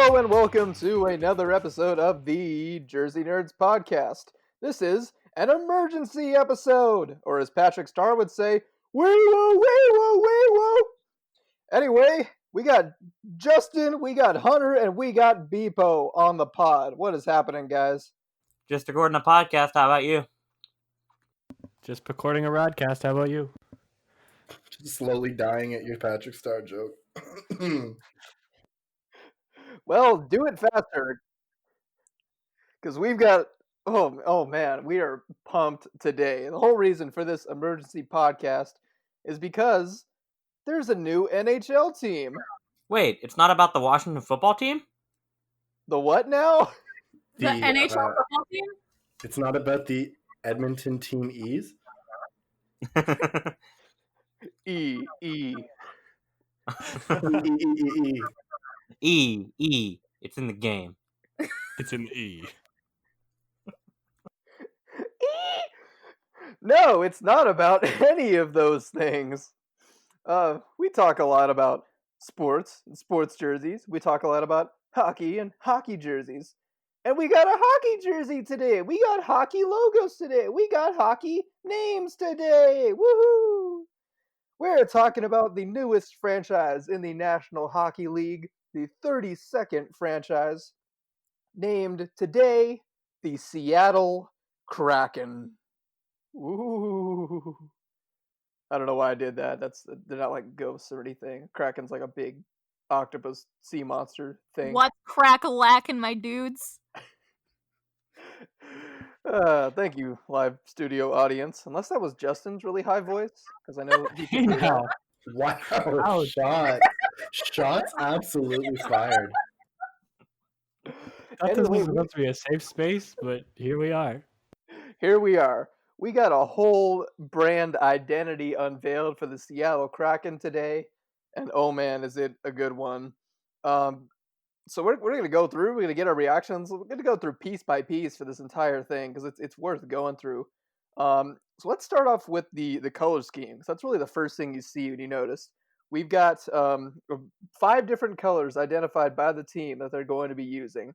Hello and welcome to another episode of the Jersey Nerds podcast. This is an emergency episode, or as Patrick Starr would say, wee-woo, wee-woo, wee-woo. Anyway, we got Justin, we got Hunter, and we got Bpoe on the pod. What is happening, guys? Just recording a podcast. How about you? Just recording a rodcast. How about you? Just slowly dying at your Patrick Starr joke. Well, do it faster, because we've got, oh man, we are pumped today. The whole reason for this emergency podcast is because there's a new NHL team. Wait, it's not about the Washington football team? The what now? The NHL football team? It's not about the Edmonton Team E's? E. E. It's in the game. It's an E. No, it's not about any of those things. We talk a lot about sports and sports jerseys. We talk a lot about hockey and hockey jerseys. And we got a hockey jersey today. We got hockey logos today. We got hockey names today. Woohoo! We're talking about the newest franchise in the National Hockey League, the 32nd franchise, named today the Seattle Kraken. Ooh. I don't know why I did that. They're not like ghosts or anything. Kraken's like a big octopus sea monster thing. What's crack-a-lackin', my dudes? Thank you, live studio audience. Unless that was Justin's really high voice, because I know he can do that. Wow, Ouch. Shots absolutely fired. I thought this was supposed to be a safe space, but here we are. Here we are. We got a whole brand identity unveiled for the Seattle Kraken today, and oh man, is it a good one. So we're going to go through, we're going to get our reactions, we're going to go through piece by piece for this entire thing, because it's worth going through. So let's start off with the color scheme, because that's really the first thing you see when you notice. We've got 5 different colors identified by the team that they're going to be using.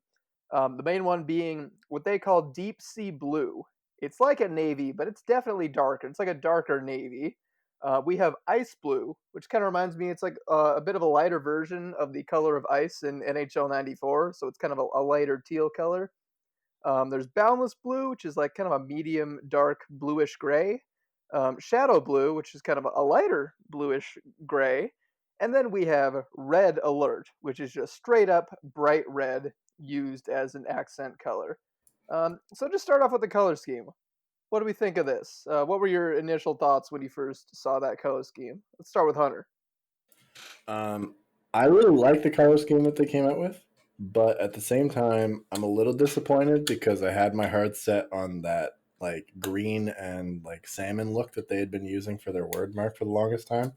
The main one being what they call deep sea blue. It's like a navy, but it's definitely darker. It's like a darker navy. We have ice blue, which kind of reminds me, it's like a bit of a lighter version of the color of ice in NHL 94, so it's kind of a lighter teal color. There's boundless blue, which is like kind of a medium dark bluish gray. Shadow blue, which is kind of a lighter bluish gray. And then we have red alert, which is just straight up bright red used as an accent color. So just start off with the color scheme. What do we think of this? What were your initial thoughts when you first saw that color scheme? Let's start with Hunter. I really like the color scheme that they came out with, but at the same time, I'm a little disappointed because I had my heart set on that like green and like salmon look that they had been using for their word mark for the longest time.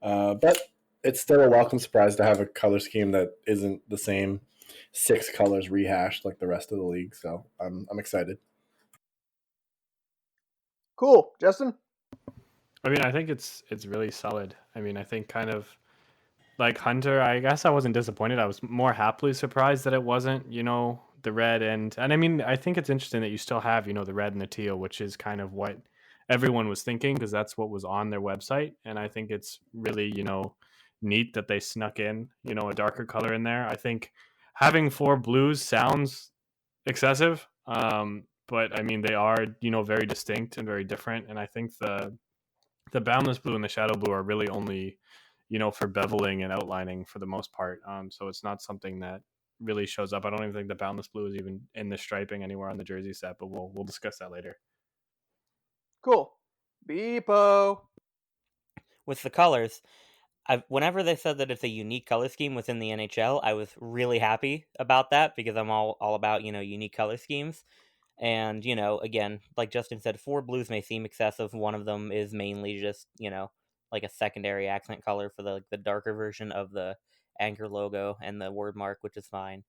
But it's still a welcome surprise to have a color scheme that isn't the same 6 colors rehashed like the rest of the league. So I'm excited. Cool. Justin? I mean, I think it's really solid. I mean, I think kind of like Hunter, I guess I wasn't disappointed. I was more happily surprised that it wasn't, the red and I mean, I think it's interesting that you still have, the red and the teal, which is kind of what everyone was thinking because that's what was on their website. And I think it's really, neat that they snuck in, a darker color in there. I think having 4 blues sounds excessive. But I mean, they are, very distinct and very different. And I think the boundless blue and the shadow blue are really only, for beveling and outlining for the most part. So it's not something that really shows up. I don't even think the boundless blue is even in the striping anywhere on the jersey set, but we'll discuss that later. Cool. Bpoe. With the colors, whenever they said that it's a unique color scheme within the NHL, I was really happy about that because I'm all about, unique color schemes. And, again, like Justin said, 4 blues may seem excessive. One of them is mainly just, like a secondary accent color for the darker version of the anchor logo and the word mark, which is fine.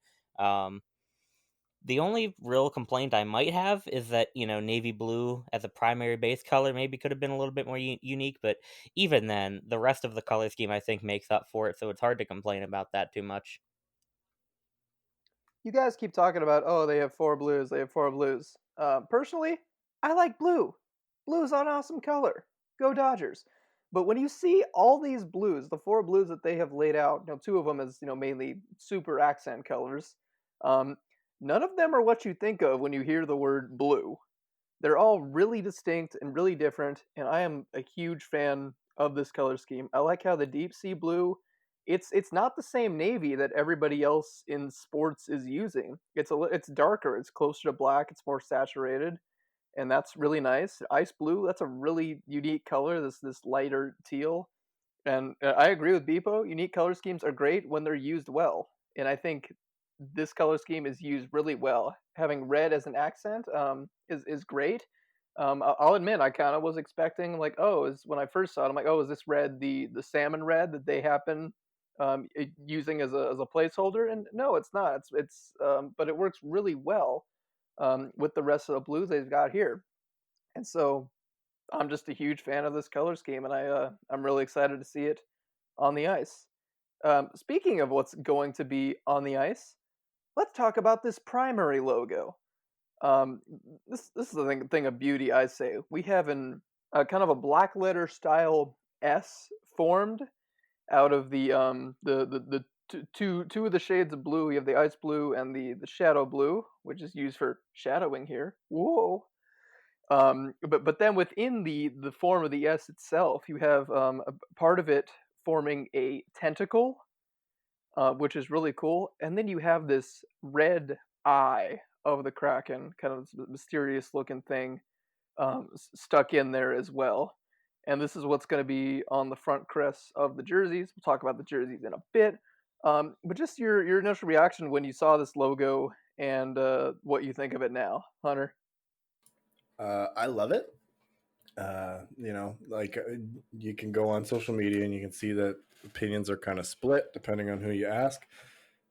The only real complaint I might have is that, navy blue as a primary base color maybe could have been a little bit more unique, but even then, the rest of the color scheme I think makes up for it, so it's hard to complain about that too much. You guys keep talking about, oh, they have four blues, they have four blues. Personally, I like blue. Blue's an awesome color. Go Dodgers. But when you see all these blues, the four blues that they have laid out, two of them as mainly super accent colors, um, none of them are what you think of when you hear the word blue. They're all really distinct and really different, and I am a huge fan of this color scheme. I like how the deep sea blue, it's not the same navy that everybody else in sports is using. It's darker, it's closer to black, it's more saturated, and that's really nice. Ice blue, that's a really unique color, this lighter teal. And I agree with Bpoe. Unique color schemes are great when they're used well, and I think this color scheme is used really well. Having red as an accent is great. I'll admit I kind of was expecting like, oh, is when I first saw it, I'm like, oh, is this red the salmon red that they happen using as a placeholder? And no, it's not. It's but it works really well with the rest of the blues they've got here. And so I'm just a huge fan of this color scheme, and I'm really excited to see it on the ice. Speaking of what's going to be on the ice, let's talk about this primary logo. Um, this is the thing of beauty, I say. We have an kind of a black letter style S formed out of the two of the shades of blue. You have the ice blue and the shadow blue, which is used for shadowing here. Whoa. But then within the form of the S itself, you have a part of it forming a tentacle, which is really cool. And then you have this red eye of the Kraken, kind of this mysterious looking thing stuck in there as well. And this is what's going to be on the front crests of the jerseys. We'll talk about the jerseys in a bit. But just your initial reaction when you saw this logo and what you think of it now, Hunter. I love it. You can go on social media and you can see that opinions are kind of split depending on who you ask.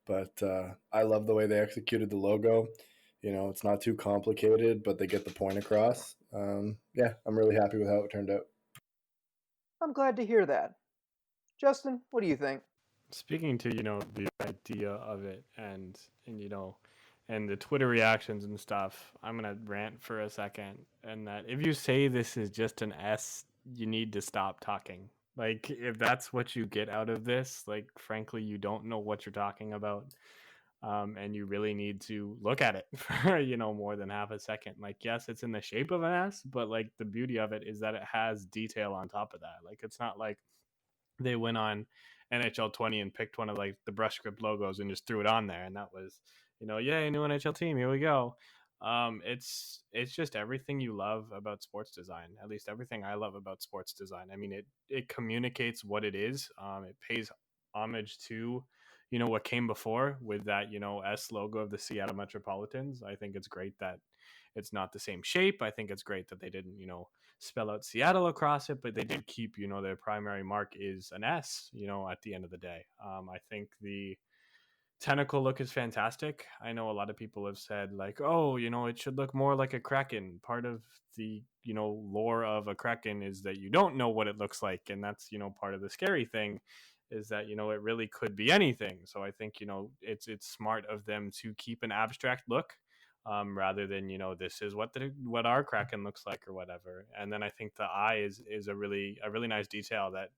But I love the way they executed the logo. It's not too complicated, but they get the point across. Yeah, I'm really happy with how it turned out. I'm glad to hear that. Justin, what do you think? Speaking to the idea of it and the Twitter reactions and stuff, I'm gonna rant for a second. And that if you say this is just an S, you need to stop talking. Like, if that's what you get out of this, like, frankly, you don't know what you're talking about. And you really need to look at it for more than half a second. Like, yes, it's in the shape of an S, but like the beauty of it is that it has detail on top of that. Like, it's not like they went on NHL 20 and picked one of like the brush script logos and just threw it on there, and that was yay, new NHL team, here we go. It's just everything you love about sports design, at least everything I love about sports design. I mean, it communicates what it is. It pays homage to what came before with that S logo of the Seattle Metropolitans. I think it's great that it's not the same shape. I think it's great that they didn't spell out Seattle across it, but they did keep their primary mark is an S at the end of the day. I think the tentacle look is fantastic. I know a lot of people have said like, oh, it should look more like a Kraken. Part of the lore of a Kraken is that you don't know what it looks like, and that's part of the scary thing is that it really could be anything. So I think it's smart of them to keep an abstract look, rather than this is what our Kraken looks like or whatever. And then I think the eye is a really nice detail that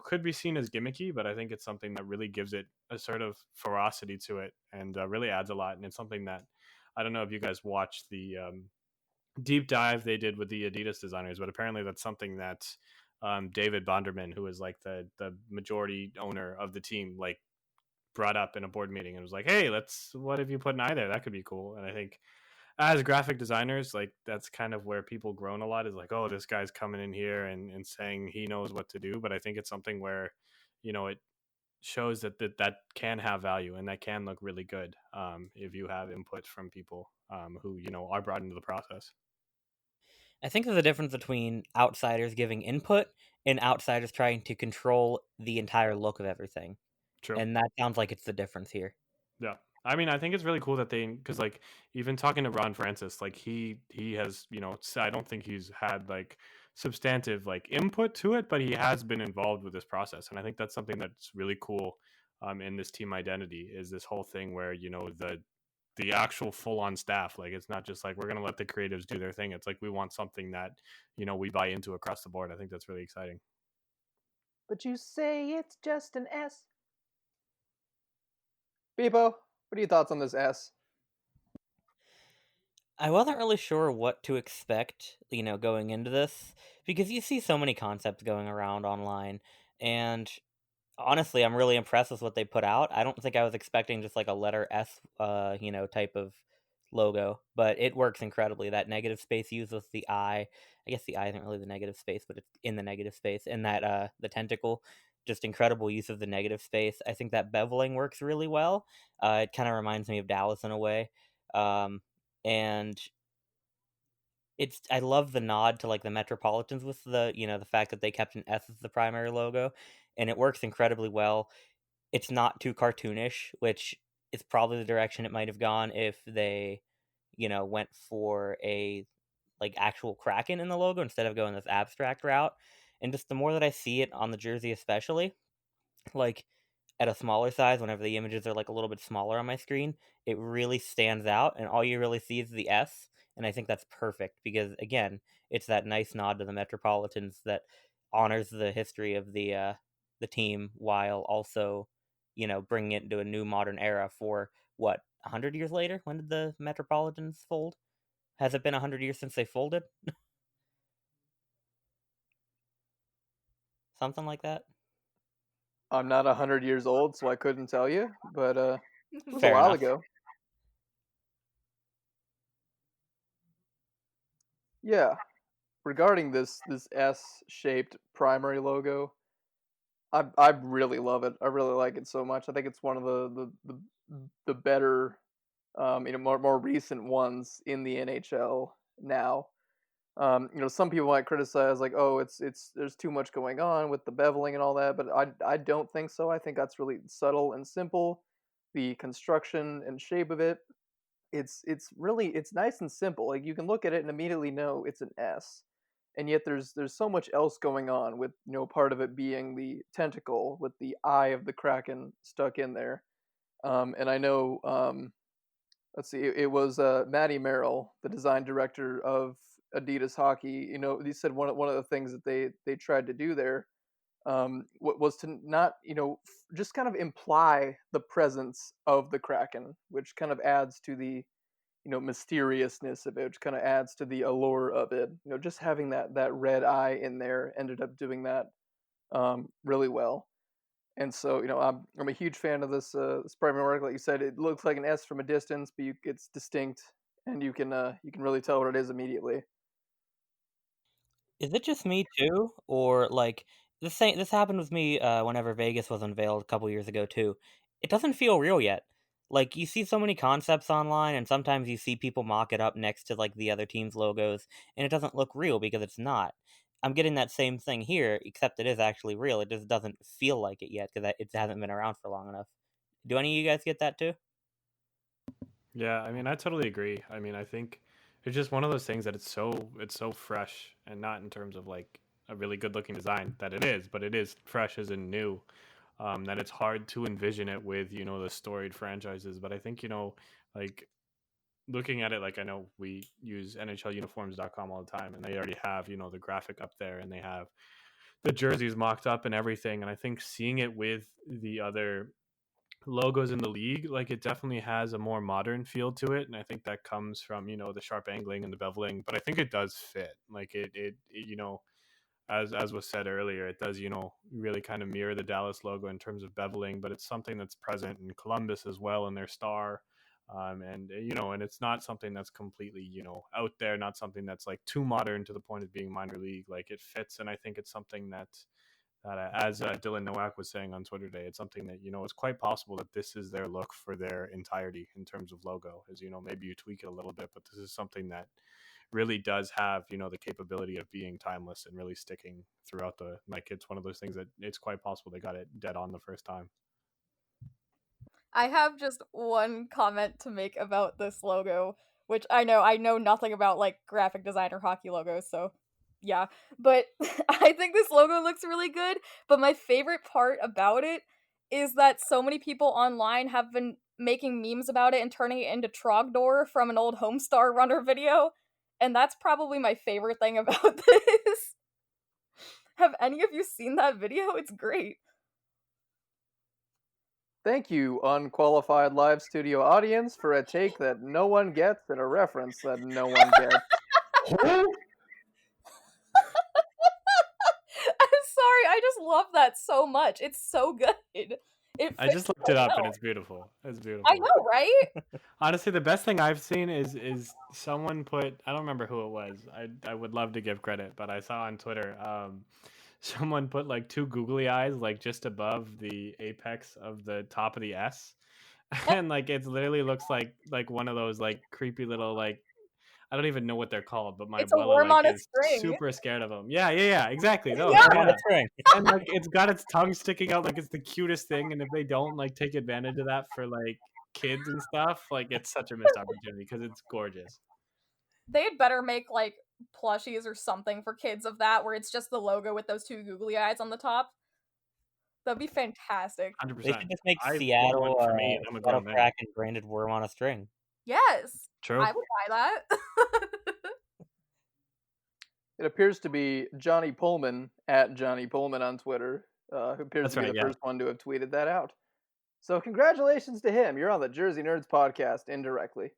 could be seen as gimmicky, but I think it's something that really gives it a sort of ferocity to it and really adds a lot. And it's something that I don't know if you guys watched the deep dive they did with the Adidas designers, but apparently that's something that David Bonderman, who is like the majority owner of the team, like brought up in a board meeting and was like, hey, what if you put an eye there? That could be cool. And I think as graphic designers, like that's kind of where people groan a lot is like, oh, this guy's coming in here and saying he knows what to do. But I think it's something where it shows that can have value and that can look really good, if you have input from people who are brought into the process. I think there's a difference between outsiders giving input and outsiders trying to control the entire look of everything. True. And that sounds like it's the difference here. Yeah. I mean, I think it's really cool that because like even talking to Ron Francis, like he has, I don't think he's had like substantive like input to it, but he has been involved with this process. And I think that's something that's really cool in this team identity is this whole thing where the actual full on staff, like it's not just like we're gonna let the creatives do their thing. It's like we want something that we buy into across the board. I think that's really exciting. But you say it's just an S. Bpoe, what are your thoughts on this S? I wasn't really sure what to expect, going into this because you see so many concepts going around online, and honestly, I'm really impressed with what they put out. I don't think I was expecting just like a letter S, type of logo, but it works incredibly. That negative space used with the eye. I guess the eye isn't really the negative space, but it's in the negative space, and that the tentacle. Just incredible use of the negative space. I think that beveling works really well. It kind of reminds me of Dallas in a way. And I love the nod to like the Metropolitans with the fact that they kept an S as the primary logo, and it works incredibly well. It's not too cartoonish, which is probably the direction it might have gone if they, went for a like actual Kraken in the logo instead of going this abstract route. And just the more that I see it on the jersey, especially, like at a smaller size, whenever the images are like a little bit smaller on my screen, it really stands out, and all you really see is the S. And I think that's perfect because, again, it's that nice nod to the Metropolitans that honors the history of the team while also, bringing it into a new modern era for what 100 years later. When did the Metropolitans fold? Has it been 100 years since they folded? Something like that. I'm not 100 years old, so I couldn't tell you, but it was a Fair while enough. ago. Yeah. Regarding this S-shaped primary logo, I really love it. I really like it so much. I think it's one of the better, more recent ones in the NHL now. Some people might criticize like, oh, it's there's too much going on with the beveling and all that, but I don't think so. I think that's really subtle and simple. The construction and shape of it, it's nice and simple. Like you can look at it and immediately know it's an S. And yet there's so much else going on with part of it being the tentacle with the eye of the Kraken stuck in there. And I know let's see, it was Matty Merrill, the design director of Adidas Hockey. He said one of the things that they tried to do there was to not just kind of imply the presence of the Kraken, which kind of adds to the mysteriousness of it, which kind of adds to the allure of it. Just having that red eye in there ended up doing that really well. And so, I'm a huge fan of this primary work. Like you said, it looks like an S from a distance, but it's distinct, and you can really tell what it is immediately. Is it just me too, or like this happened with me whenever Vegas was unveiled a couple years ago too? It doesn't feel real yet. Like you see so many concepts online, and sometimes you see people mock it up next to like the other team's logos, and it doesn't look real because it's not. I'm getting that same thing here, except it is actually real. It just doesn't feel like it yet because it hasn't been around for long enough. Do any of you guys get that too? Yeah, I mean, I totally agree. I mean, I think it's just one of those things that it's so fresh, and not in terms of like a really good looking design that it is, but it is fresh as in new. That it's hard to envision it with the storied franchises. But I think like looking at it, like I know we use NHLuniforms.com all the time, and they already have the graphic up there, and they have the jerseys mocked up and everything. And I think seeing it with the other logos in the league, like it definitely has a more modern feel to it, and I think that comes from the sharp angling and the beveling, but I think it does fit. Like it as was said earlier, it does really kind of mirror the Dallas logo in terms of beveling, but it's something that's present in Columbus as well in their star. And and it's not something that's completely out there, not something that's like too modern to the point of being minor league. Like it fits, and I think it's something that as Dylan Nowak was saying on Twitter today, it's something that it's quite possible that this is their look for their entirety in terms of logo. As maybe you tweak it a little bit, but this is something that really does have the capability of being timeless and really sticking throughout the like. It's one of those things that it's quite possible they got it dead on the first time. I have just one comment to make about this logo, which I know nothing about like graphic design or hockey logos, so yeah. But I think this logo looks really good, but my favorite part about it is that so many people online have been making memes about it and turning it into Trogdor from an old Homestar Runner video, and that's probably my favorite thing about this. Have any of you seen that video? It's great. Thank you, unqualified live studio audience, for a take that no one gets and a reference that no one gets. I'm sorry, I just love that so much. It's so good. I just looked it up and it's beautiful. It's beautiful. I know, right? Honestly, the best thing I've seen is someone put, I don't remember who it was. I would love to give credit, but I saw on Twitter someone put like two googly eyes like just above the apex of the top of the S. And like it literally looks like one of those like creepy little like, I don't even know what they're called, but my It's a abuela worm like on a is string. super scared of them. Yeah, exactly. Those. Yeah. Yeah. That's right. And like it's got its tongue sticking out like it's the cutest thing. And if they don't like take advantage of that for like kids and stuff, like it's such a missed opportunity because it's gorgeous. They'd better make like plushies or something for kids of that where it's just the logo with those two googly eyes on the top. That'd be fantastic. 100%. They should just make I want Seattle, one for me, and I'm a Seattle grown man. Kraken branded worm on a string. Yes. True. I would buy that. It appears to be Johnny Pullman at Johnny Pullman on Twitter, who appears That's to be right, the yeah. first one to have tweeted that out. So congratulations to him. You're on the Jersey Nerds podcast indirectly.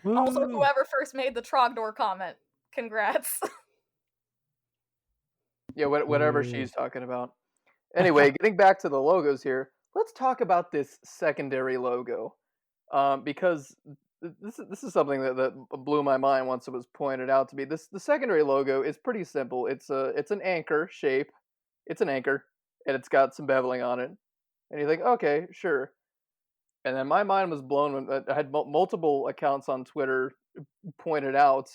Also, Woo! whoever first made the Trogdor comment, congrats. Yeah, whatever Ooh. she's talking about. Anyway, getting back to the logos here, let's talk about this secondary logo, because this is something that blew my mind once it was pointed out to me. The secondary logo is pretty simple. It's an anchor shape. It's an anchor, and it's got some beveling on it. And you think, okay, sure. And then my mind was blown when I had multiple accounts on Twitter pointed out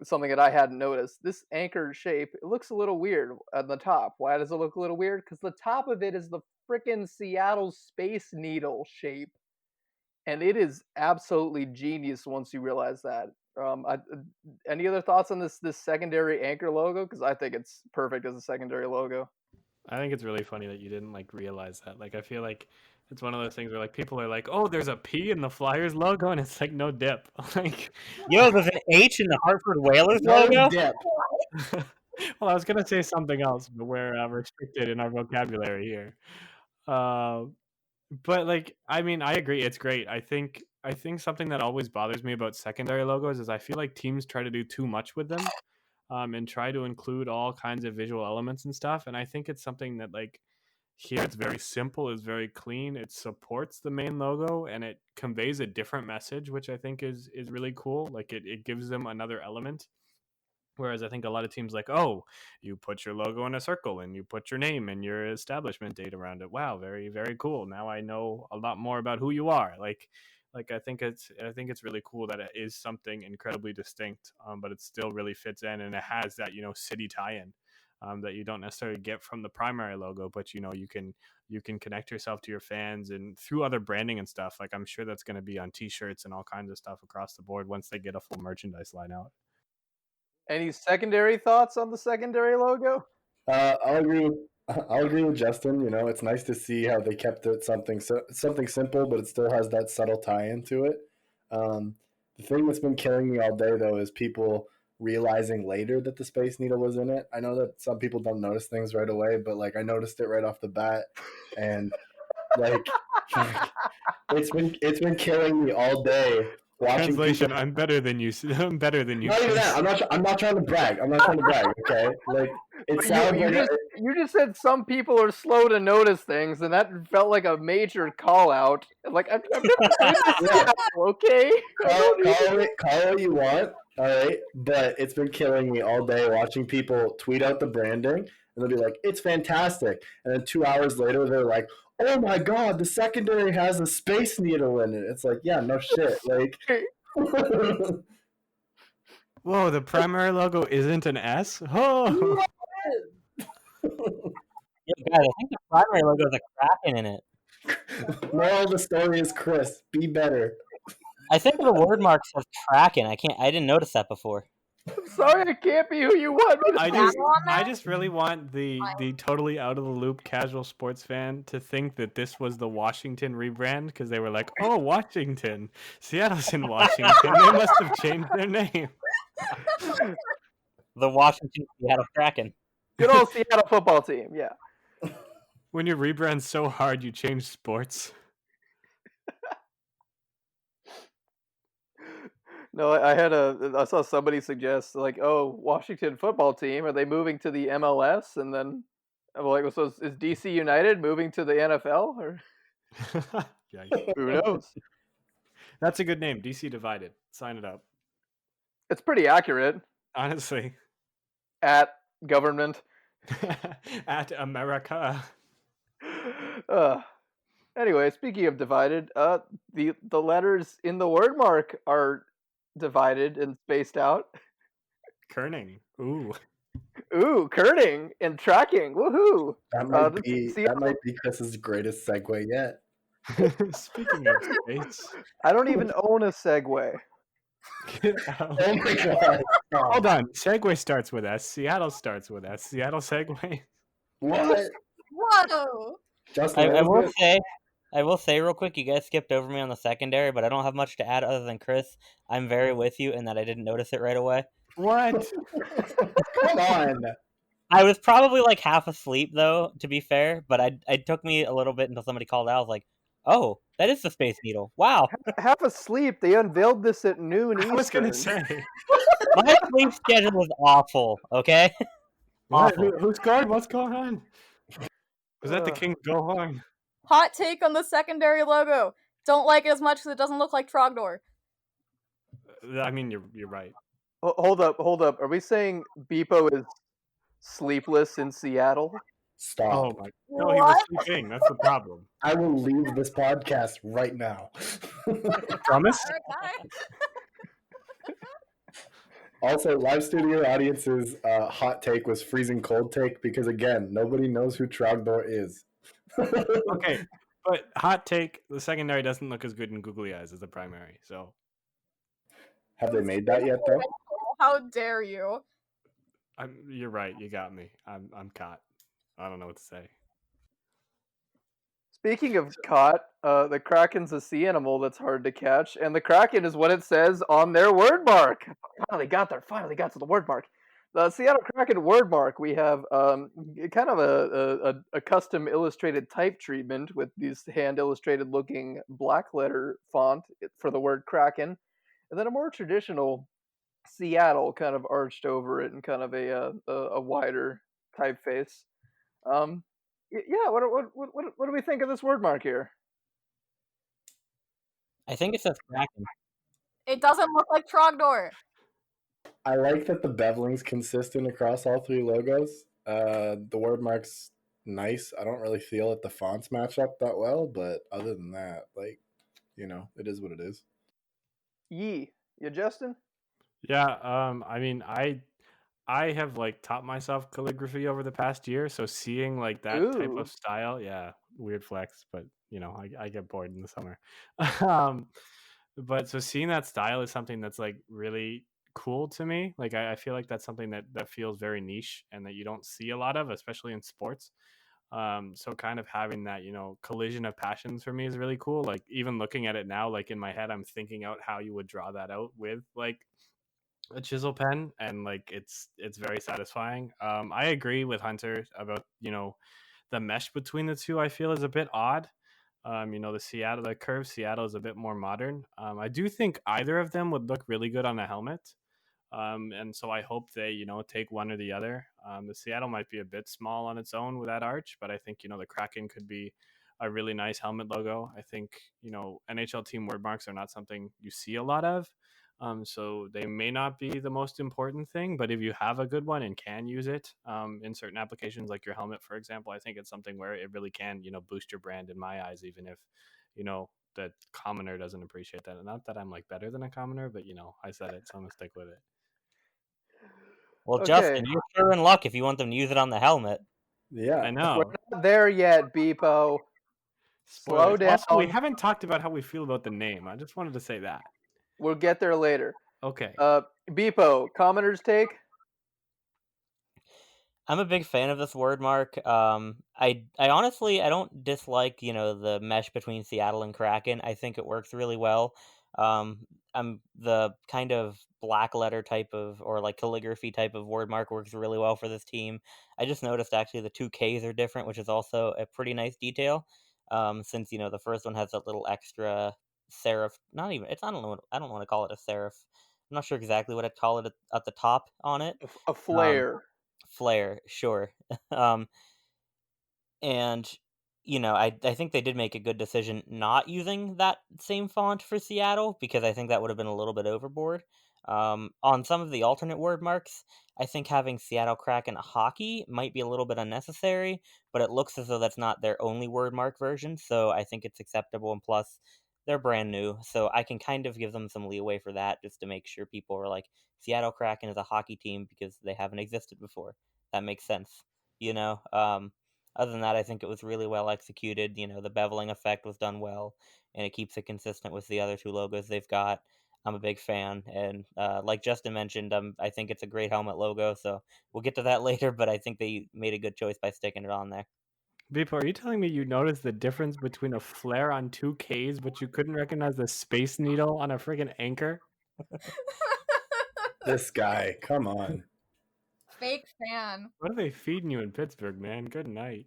something that I hadn't noticed. This anchor shape, it looks a little weird at the top. Why does it look a little weird? Because the top of it is the frickin' Seattle Space Needle shape. And it is absolutely genius once you realize that. Any other thoughts on this secondary anchor logo? Because I think it's perfect as a secondary logo. I think it's really funny that you didn't like realize that. Like I feel like it's one of those things where like people are like, "Oh, there's a P in the Flyers logo," and it's like no dip. Like, Yo, there's an H in the Hartford Whalers No logo? dip. well, I was gonna say something else, but we're restricted in our vocabulary here. But like, I mean, I agree. It's great. I think something that always bothers me about secondary logos is I feel like teams try to do too much with them, and try to include all kinds of visual elements and stuff. And I think it's something that like here it's very simple, it's very clean, it supports the main logo, and it conveys a different message, which I think is really cool. Like it gives them another element. Whereas I think a lot of teams like, oh, you put your logo in a circle and you put your name and your establishment date around it. Wow, very, very cool. Now I know a lot more about who you are. Like I think it's really cool that it is something incredibly distinct, but it still really fits in, and it has that city tie-in that you don't necessarily get from the primary logo, but you can connect yourself to your fans and through other branding and stuff. Like I'm sure that's going to be on T-shirts and all kinds of stuff across the board once they get a full merchandise line out. Any secondary thoughts on the secondary logo? I'll agree with Justin. It's nice to see how they kept it something simple, but it still has that subtle tie-in to it. The thing that's been killing me all day, though, is people realizing later that the Space Needle was in it. I know that some people don't notice things right away, but like I noticed it right off the bat, and like it's been killing me all day. Watching Translation: people... I'm better than you. I'm better than you. Not even that. I'm not trying to brag. Okay, like it sounds like you just said some people are slow to notice things, and that felt like a major call out. Like I've never been to Seattle, okay? Call it what you want, all right? But it's been killing me all day watching people tweet out the branding, and they'll be like, "It's fantastic," and then 2 hours later, they're like, "Oh my god, the secondary has a Space Needle in it." It's like, yeah, no shit, like. Whoa, the primary logo isn't an S? Oh. Yeah, guys, I think the primary logo has a Kraken in it. Moral of the story is, Chris, be better. I think the word mark says Kraken. I didn't notice that before. I'm sorry, I can't be who you want me to I be. just, on I that? just really want the totally out of the loop casual sports fan to think that this was the Washington rebrand because they were like, "Oh, Washington, Seattle's in Washington. They must have changed their name." The Washington Seattle Kraken. Good old Seattle football team. Yeah. When you rebrand so hard, you change sports. No, I saw somebody suggest like, oh, Washington football team, are they moving to the MLS? And then I'm like, well, so is DC United moving to the NFL or Yikes. who knows? That's a good name, DC Divided. Sign it up. It's pretty accurate Honestly. at government. At America. Uh, anyway, speaking of divided, the letters in the word mark are divided and spaced out. Kerning. Ooh. Ooh, kerning and tracking. Woohoo! That might The be Seattle- Chris's greatest segue yet. Speaking of space. I don't even own a Segway. Get out. Oh my god! Hold on. Segway starts with S. Seattle starts with S. Seattle Segway. What? Whoa! Justin, I what was it? I will say real quick, you guys skipped over me on the secondary, but I don't have much to add other than Chris. I'm very with you in that I didn't notice it right away. What? Come on. I was probably like half asleep though, to be fair, but it took me a little bit until somebody called out. I was like, "Oh, that is the Space Needle! Wow, Half asleep. They unveiled this at noon Eastern. I was gonna say. my sleep schedule is awful." Okay, What? awful. Who scored? What's going on? Was that the Ugh. King's Go Horn? Hot take on the secondary logo. Don't like it as much because it doesn't look like Trogdor. I mean, you're right. Hold up. Are we saying Bpoe is sleepless in Seattle? Stop. Oh my! No, he was sleeping. That's the problem. I will leave this podcast right now. Promise? Also, live studio audience's hot take was freezing cold take because, again, nobody knows who Trogdor is. Okay, but hot take: the secondary doesn't look as good in googly eyes as the primary. So Have they made that yet, though? How dare you? you're right. You got me. I'm caught. I don't know what to say. Speaking of caught, the Kraken's a sea animal that's hard to catch, and the Kraken is what it says on their word mark. Finally got to the word mark. The Seattle Kraken word mark, we have kind of a custom illustrated type treatment with these hand illustrated looking black letter font for the word Kraken, and then a more traditional Seattle kind of arched over it and kind of a wider typeface. Yeah, what do we think of this word mark here? I think it says Kraken. It doesn't look like Trogdor. I like that the beveling's consistent across all three logos. The word mark's nice. I don't really feel that the fonts match up that well, but other than that, like, it is what it is. Yeah, Justin? Yeah. I mean, I have like taught myself calligraphy over the past year, so seeing like that type Ooh. of style, yeah, weird flex, but I get bored in the summer. But so seeing that style is something that's like really cool to me. Like I feel like that's something that feels very niche and that you don't see a lot of, especially in sports. So kind of having that, collision of passions for me is really cool. Like even looking at it now, like in my head, I'm thinking out how you would draw that out with like a chisel pen, and like it's very satisfying. I agree with Hunter about the mesh between the two. I feel is a bit odd. The curved Seattle is a bit more modern. I do think either of them would look really good on a helmet. And so I hope they take one or the other. The Seattle might be a bit small on its own with that arch, but I think the Kraken could be a really nice helmet logo. I think NHL team word marks are not something you see a lot of. So they may not be the most important thing, but if you have a good one and can use it in certain applications, like your helmet, for example, I think it's something where it really can, boost your brand in my eyes, even if, the commoner doesn't appreciate that. And not that I'm like better than a commoner, but I said it, so I'm gonna stick with it. Well, Okay. Justin, you're sure in luck if you want them to use it on the helmet. Yeah. I know. We're not there yet, Bpoe. Slow down. Also, we haven't talked about how we feel about the name. I just wanted to say that. We'll get there later. Okay. Bpoe, commenters take? I'm a big fan of this word mark. I honestly I don't dislike the mesh between Seattle and Kraken. I think it works really well. I'm the kind of black letter type of or like calligraphy type of word mark works really well for this team. I just noticed actually the two Ks are different, which is also a pretty nice detail. Since the first one has that little extra serif. Not even it's I don't want to call it a serif. I'm not sure exactly what I'd call it at the top on it. A Um, flare. Flare, sure. um, and I think they did make a good decision not using that same font for Seattle because I think that would have been a little bit overboard. On some of the alternate word marks, I think having Seattle Kraken hockey might be a little bit unnecessary, but it looks as though that's not their only word mark version, so I think it's acceptable. And plus, they're brand new, so I can kind of give them some leeway for that just to make sure people are like, Seattle Kraken is a hockey team because they haven't existed before. That makes sense, you know? Other than that, I think it was really well executed. The beveling effect was done well, and it keeps it consistent with the other two logos they've got. I'm a big fan, and like Justin mentioned, I think it's a great helmet logo. So we'll get to that later, but I think they made a good choice by sticking it on there. Bpoe, are you telling me you noticed the difference between a flare on 2Ks, but you couldn't recognize the Space Needle on a friggin' anchor? This guy, come on. Fake fan. What are they feeding you in Pittsburgh, man? Good night.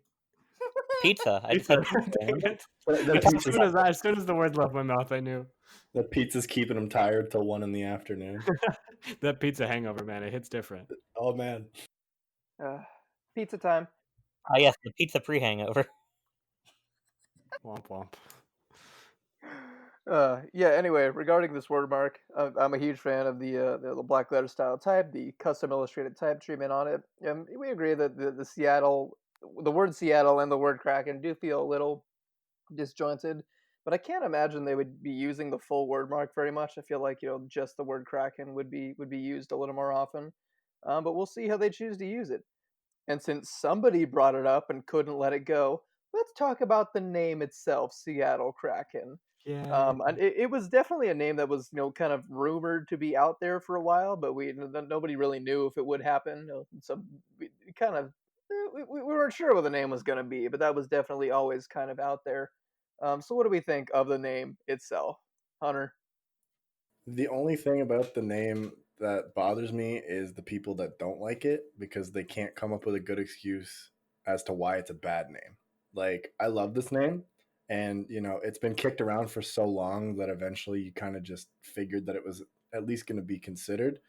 Pizza. I just Pizza. said pizza. Dang it. The As soon as the words left my mouth, I knew. the pizza's keeping him tired till 1 PM. That pizza hangover, man, it hits different. Oh man. Pizza time. Ah, yes, the pizza pre-hangover. Womp womp. Yeah. Anyway, regarding this word mark, I'm a huge fan of the black letter style type, the custom illustrated type treatment on it. We agree that the word Seattle and the word Kraken do feel a little disjointed, but I can't imagine they would be using the full word mark very much. I feel like just the word Kraken would be used a little more often. But we'll see how they choose to use it. And since somebody brought it up and couldn't let it go, let's talk about the name itself, Seattle Kraken. Yeah. And it was definitely a name that was, kind of rumored to be out there for a while, but nobody really knew if it would happen. So we kind of we weren't sure what the name was going to be, but that was definitely always kind of out there. So what do we think of the name itself, Hunter? The only thing about the name that bothers me is the people that don't like it because they can't come up with a good excuse as to why it's a bad name. Like, I love this name, and it's been kicked around for so long that eventually you kind of just figured that it was at least going to be considered.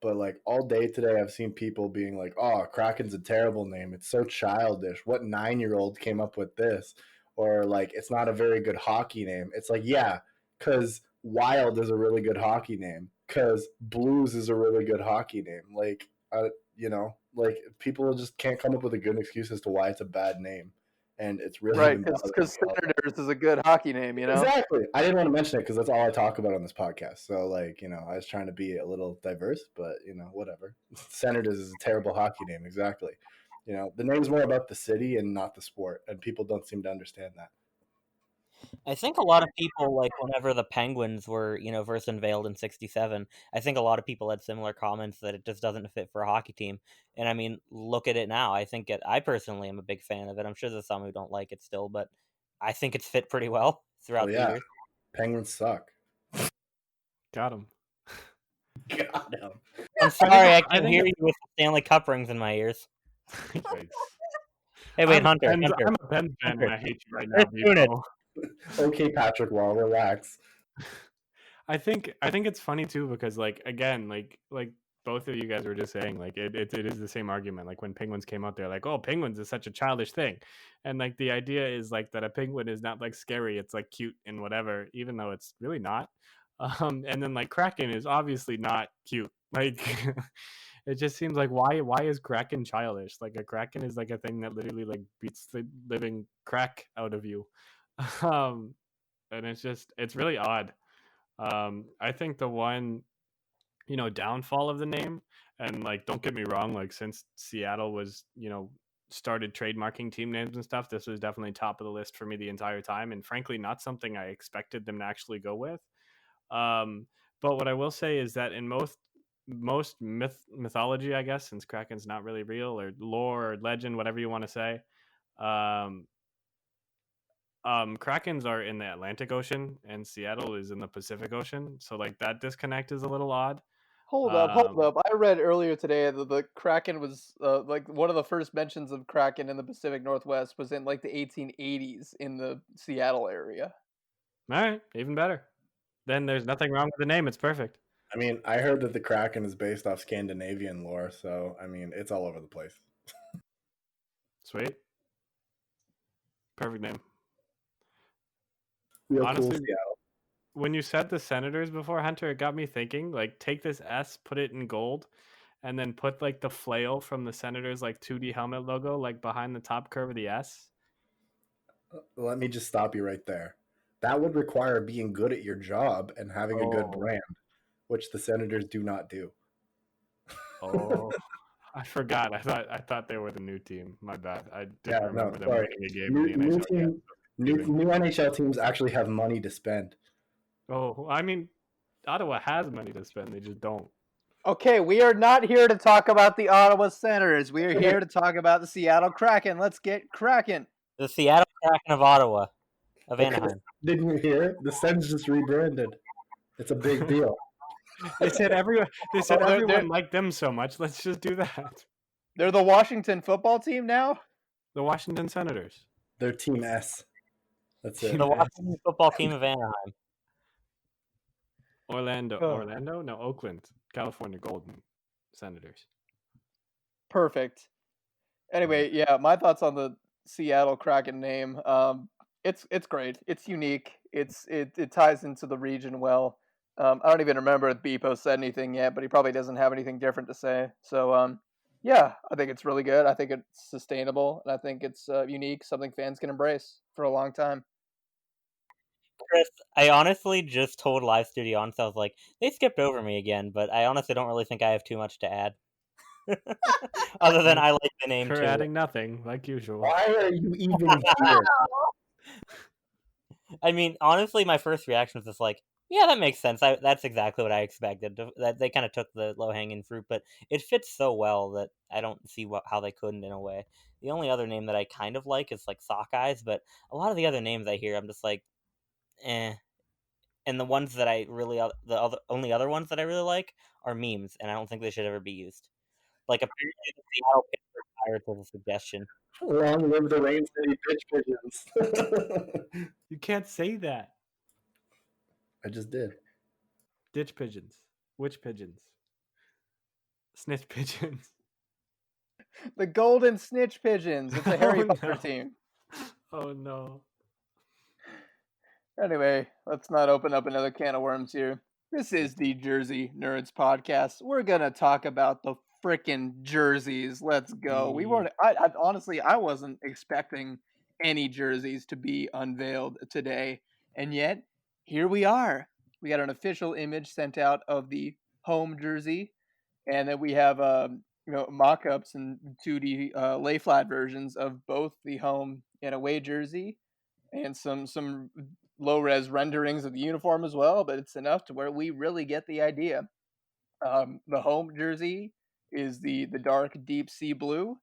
But like all day today, I've seen people being like, "Oh, Kraken's a terrible name. It's so childish. What 9-year-old came up with this?" Or like, "It's not a very good hockey name." It's like, yeah, because Wild is a really good hockey name. Because Blues is a really good hockey name. Like, like people just can't come up with a good excuse as to why it's a bad name, and it's really Right, been because bothering me all day. Senators is a good hockey name, Exactly. I didn't want to mention it because that's all I talk about on this podcast. So, like, I was trying to be a little diverse, but whatever. Senators is a terrible hockey name. Exactly. The name's more about the city and not the sport, and people don't seem to understand that. I think a lot of people, like, whenever the Penguins were, first unveiled in '67, I think a lot of people had similar comments that it just doesn't fit for a hockey team. And I mean, look at it now. I personally am a big fan of it. I'm sure there's some who don't like it still, but I think it's fit pretty well Oh throughout the yeah, years. Penguins suck. Got him. Got him. I'm sorry, I I can hear think you with the Stanley Cup rings in my ears. Yikes. Hey, wait, I'm Hunter, I'm a Pens fan Hunter. and I hate you right now, Let's tune it. Bpoe. Okay, Patrick Wall, relax. I think it's funny too because like again like both of you guys were just saying like it is the same argument like when penguins came out they're like, oh, penguins is such a childish thing, and like the idea is like that a penguin is not like scary, it's like cute and whatever, even though it's really not. And then like Kraken is obviously not cute, like it just seems like why is Kraken childish? Like a Kraken is like a thing that literally like beats the living crack out of you. um and it's really odd. I think the one, downfall of the name, and like, don't get me wrong, like since Seattle was, started trademarking team names and stuff, this was definitely top of the list for me the entire time, and frankly, not something I expected them to actually go with. But what I will say is that in most mythology, I guess, since Kraken's not really real, or lore or legend, whatever you want to say. Um, Krakens are in the Atlantic Ocean, and Seattle is in the Pacific Ocean. So like that disconnect is a little odd. Hold Um, up. I read earlier today that the Kraken was like one of the first mentions of Kraken in the Pacific Northwest was in like the 1880s in the Seattle area. all right, even better. Then there's nothing wrong with the name. It's perfect. I mean, I heard that the Kraken is based off Scandinavian lore, so I mean, it's all over the place. Sweet, perfect name. Real cool Honestly, Seattle. when you said the Senators before, Hunter, it got me thinking. Like, take this S, put it in gold, and then put like the flail from the Senators like 2D helmet logo like behind the top curve of the S. Let me just stop you right there. That would require being good at your job and having a good Oh, brand, which the Senators do not do. oh, I forgot. I thought they were the new team. My bad. I didn't Yeah, no, remember them sorry. winning a game in New the new NHL yet. team, new NHL teams actually have money to spend. Oh, I mean, Ottawa has money to spend. They just don't. Okay, we are not here to talk about the Ottawa Senators. We are here to talk about the Seattle Kraken. Let's get Kraken. The Seattle Kraken of Ottawa, of Okay, Anaheim. didn't you hear? The Sens just rebranded. It's a big deal. They said everyone. They said Oh, everyone liked them so much. Let's just do that. they're the Washington football team now? The Washington Senators. They're Team S. That's it. Team The S. Washington football team of Anaheim. Orlando. Oh. Orlando? No, Oakland. California Golden Senators. Perfect. Anyway, yeah, my thoughts on the Seattle Kraken name. It's great. It's unique. It ties into the region well. I don't even remember if Bpoe said anything yet, but he probably doesn't have anything different to say. So yeah, I think it's really good. I think it's sustainable, and I think it's unique, something fans can embrace for a long time. Chris, I honestly just told Live Studio on, so I was like, they skipped over me again, but I honestly don't really think I have too much to add. Other than I like the name For too. adding nothing, like usual. Why are you even here? I mean, honestly, my first reaction was just like, yeah, that makes sense. That's exactly what I expected. That they kind of took the low hanging fruit, but it fits so well that I don't see how they couldn't in a way. The only other name that I kind of like is like Sockeyes, but a lot of the other names I hear, I'm just like, eh. And the ones that I really, only other ones that I really like are memes, and I don't think they should ever be used. Like apparently the Seattle Pittsburgh Pirates was a suggestion. Long live the Rain City Bitch Pigeons. You can't say that. I just did. Ditch pigeons. Which pigeons? Snitch pigeons. The Golden Snitch Pigeons. It's a Harry Oh, Potter no. team. Oh no. Anyway, let's not open up another can of worms here. This is the Jersey Nerds podcast. We're gonna talk about the frickin' jerseys. Let's go. We weren't. I honestly, I wasn't expecting any jerseys to be unveiled today, and yet here we are. We got an official image sent out of the home jersey, and then we have mock-ups and 2D lay flat versions of both the home and away jersey, and some low res renderings of the uniform as well, but it's enough to where we really get the idea. The home jersey is the dark deep sea blue.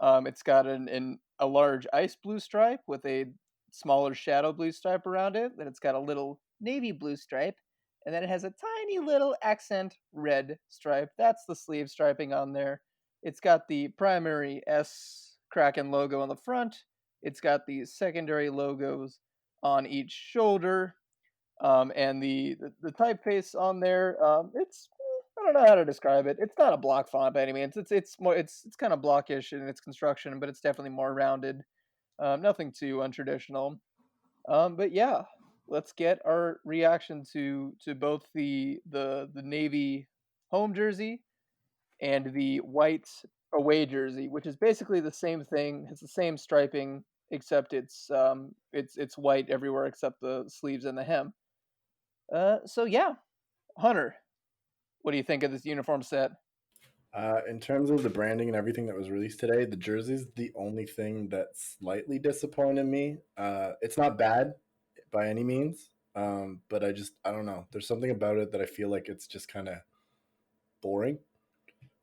It's got a large ice blue stripe with a smaller shadow blue stripe around it. Then it's got a little navy blue stripe, and then it has a tiny little accent red stripe. That's the sleeve striping on there. It's got the primary S Kraken logo on the front. It's got the secondary logos on each shoulder, and the typeface on there. It's I don't know how to describe it. It's not a block font by any means. It's more it's kind of blockish in its construction, but it's definitely more rounded. Nothing too untraditional. But yeah, let's get our reaction to both the navy home jersey and the white away jersey, which is basically the same thing. It's the same striping, except it's white everywhere except the sleeves and the hem. So yeah, Hunter, what do you think of this uniform set? In terms of the branding and everything that was released today, the jersey's the only thing that slightly disappointed me. It's not bad by any means, but I don't know. There's something about it that I feel like it's just kind of boring.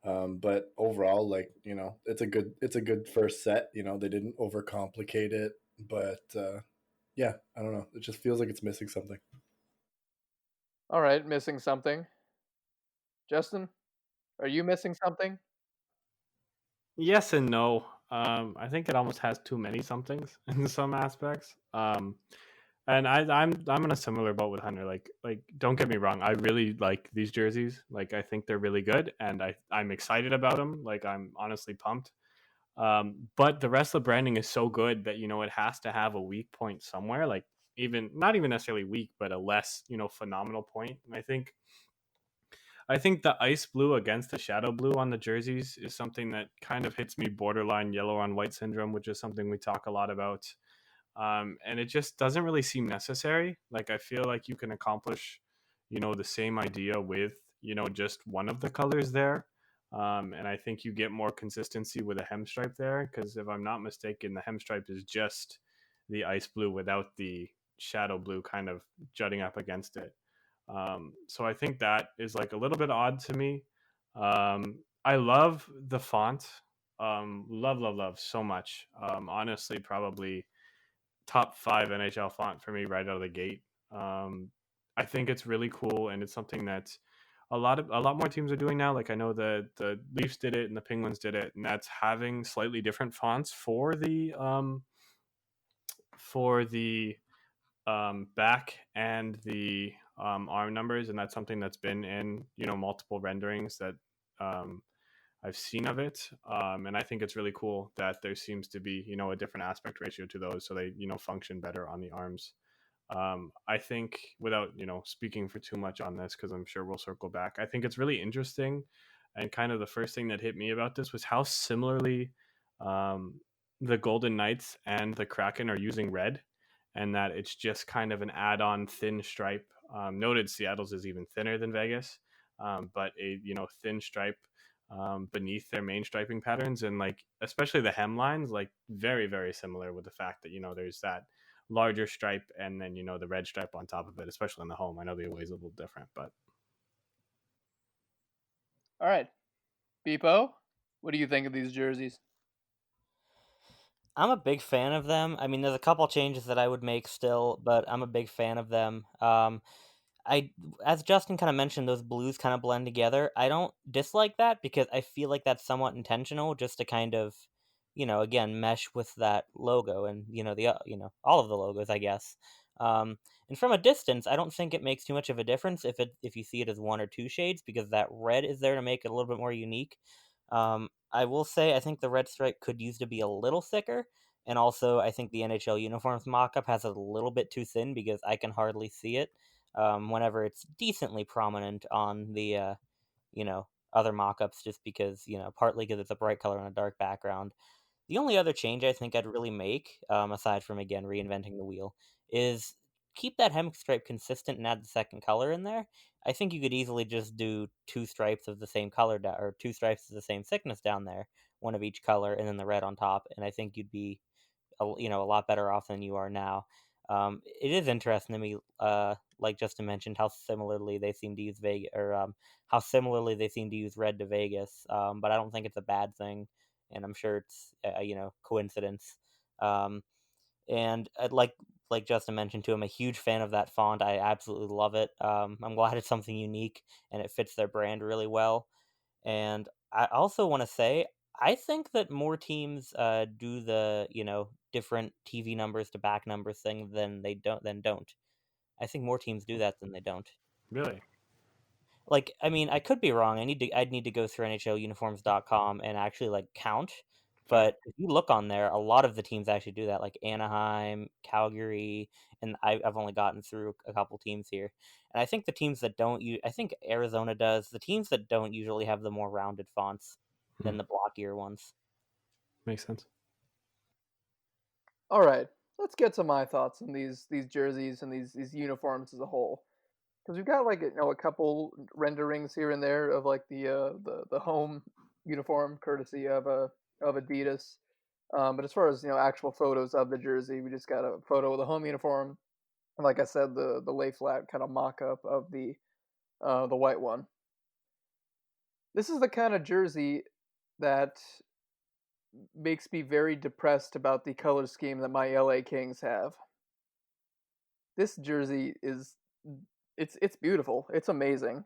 But overall, like, it's a good first set. They didn't overcomplicate it, but yeah, I don't know. It just feels like it's missing something. All right, missing something. Justin, are you missing something? Yes and no. I think it almost has too many somethings in some aspects. And I'm in a similar boat with Hunter. Like don't get me wrong, I really like these jerseys. Like I think they're really good, and I'm excited about them. Like I'm honestly pumped. But the rest of the branding is so good that it has to have a weak point somewhere. Like even not even necessarily weak, but a less phenomenal point. And I think the ice blue against the shadow blue on the jerseys is something that kind of hits me borderline yellow on white syndrome, which is something we talk a lot about. And it just doesn't really seem necessary. Like I feel like you can accomplish, the same idea with just one of the colors there. And I think you get more consistency with a hem stripe there, because if I'm not mistaken, the hem stripe is just the ice blue without the shadow blue kind of jutting up against it. So I think that is like a little bit odd to me. I love the font. Love, love, love so much. Honestly, probably top five NHL font for me right out of the gate. Um, I think it's really cool, and it's something that a lot more teams are doing now. Like I know the Leafs did it and the Penguins did it, and that's having slightly different fonts for the back and the arm numbers, and that's something that's been in multiple renderings that um, I've seen of it, and I think it's really cool that there seems to be a different aspect ratio to those, so they function better on the arms. I think without speaking for too much on this, because I'm sure we'll circle back, I think it's really interesting, and kind of the first thing that hit me about this was how similarly um, the Golden Knights and the Kraken are using red, and that it's just kind of an add-on thin stripe. Noted Seattle's is even thinner than Vegas, but a thin stripe beneath their main striping patterns, and like especially the hem lines, like very very similar, with the fact that there's that larger stripe and then the red stripe on top of it, especially in the home. I know the away is a little different, but All right, Bpoe, what do you think of these jerseys? I'm a big fan of them. I mean, there's a couple changes that I would make still, but I'm a big fan of them. I, as Justin kind of mentioned, those blues kind of blend together. I don't dislike that because I feel like that's somewhat intentional, just to kind of, again, mesh with that logo and all of the logos, I guess. And from a distance, I don't think it makes too much of a difference if you see it as one or two shades, because that red is there to make it a little bit more unique. I will say I think the red stripe could use to be a little thicker, and also I think the NHL uniforms mock-up has a little bit too thin because I can hardly see it whenever it's decently prominent on the other mock-ups, just because partly because it's a bright color on a dark background. The only other change I think I'd really make, aside from again reinventing the wheel, is keep that hem stripe consistent and add the second color in there. I think you could easily just do two stripes of the same color or two stripes of the same thickness down there, one of each color, and then the red on top, and I think you'd be a lot better off than you are now. It is interesting to me, like Justin mentioned, how similarly they seem to use Vegas, or how similarly they seem to use red to Vegas. But I don't think it's a bad thing, and I'm sure it's coincidence. Um, and like Justin mentioned too, I'm a huge fan of that font. I absolutely love it. I'm glad it's something unique and it fits their brand really well. And I also want to say, I think that more teams do the different TV numbers to back numbers thing than don't. I think more teams do that than they don't. really, Like, I mean, I could be wrong. I'd need to go through NHLuniforms.com and actually like count. fair. But if you look on there, a lot of the teams actually do that, like Anaheim, Calgary, and I've only gotten through a couple teams here. And I think the teams that don't use, I think Arizona does. The teams that don't usually have the more rounded fonts Hmm. than the blockier ones. Makes sense. All right, let's get to my thoughts on these jerseys and these uniforms as a whole. Because we've got like a couple renderings here and there of like the home uniform, courtesy of Adidas. But as far as actual photos of the jersey, we just got a photo of the home uniform, and like I said, the lay flat kind of mock up of the white one. This is the kind of jersey that makes me very depressed about the color scheme that my LA Kings have. This jersey is it's beautiful. It's amazing.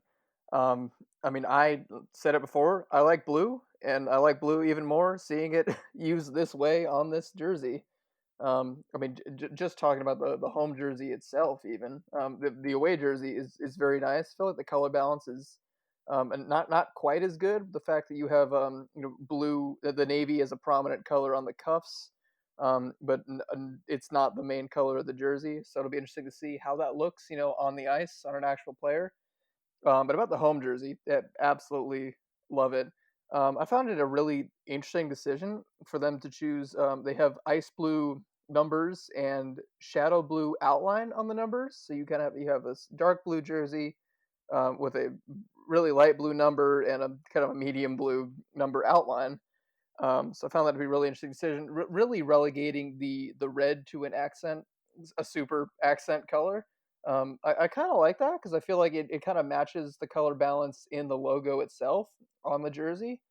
Um, I mean, I said it before. I like blue, and I like blue even more seeing it used this way on this jersey. I mean, just talking about the home jersey itself, even the away jersey is very nice. I feel like the color balance is and not quite as good. The fact that you have blue, the navy as a prominent color on the cuffs, but it's not the main color of the jersey. So it'll be interesting to see how that looks, on the ice on an actual player. But about the home jersey, yeah, absolutely love it. I found it a really interesting decision for them to choose. They have ice blue numbers and shadow blue outline on the numbers, so you have this dark blue jersey with a really light blue number and a kind of a medium blue number outline. So I found that to be a really interesting decision. Really relegating the red to an accent, a super accent color. I kind of like that because I feel like it kind of matches the color balance in the logo itself on the jersey,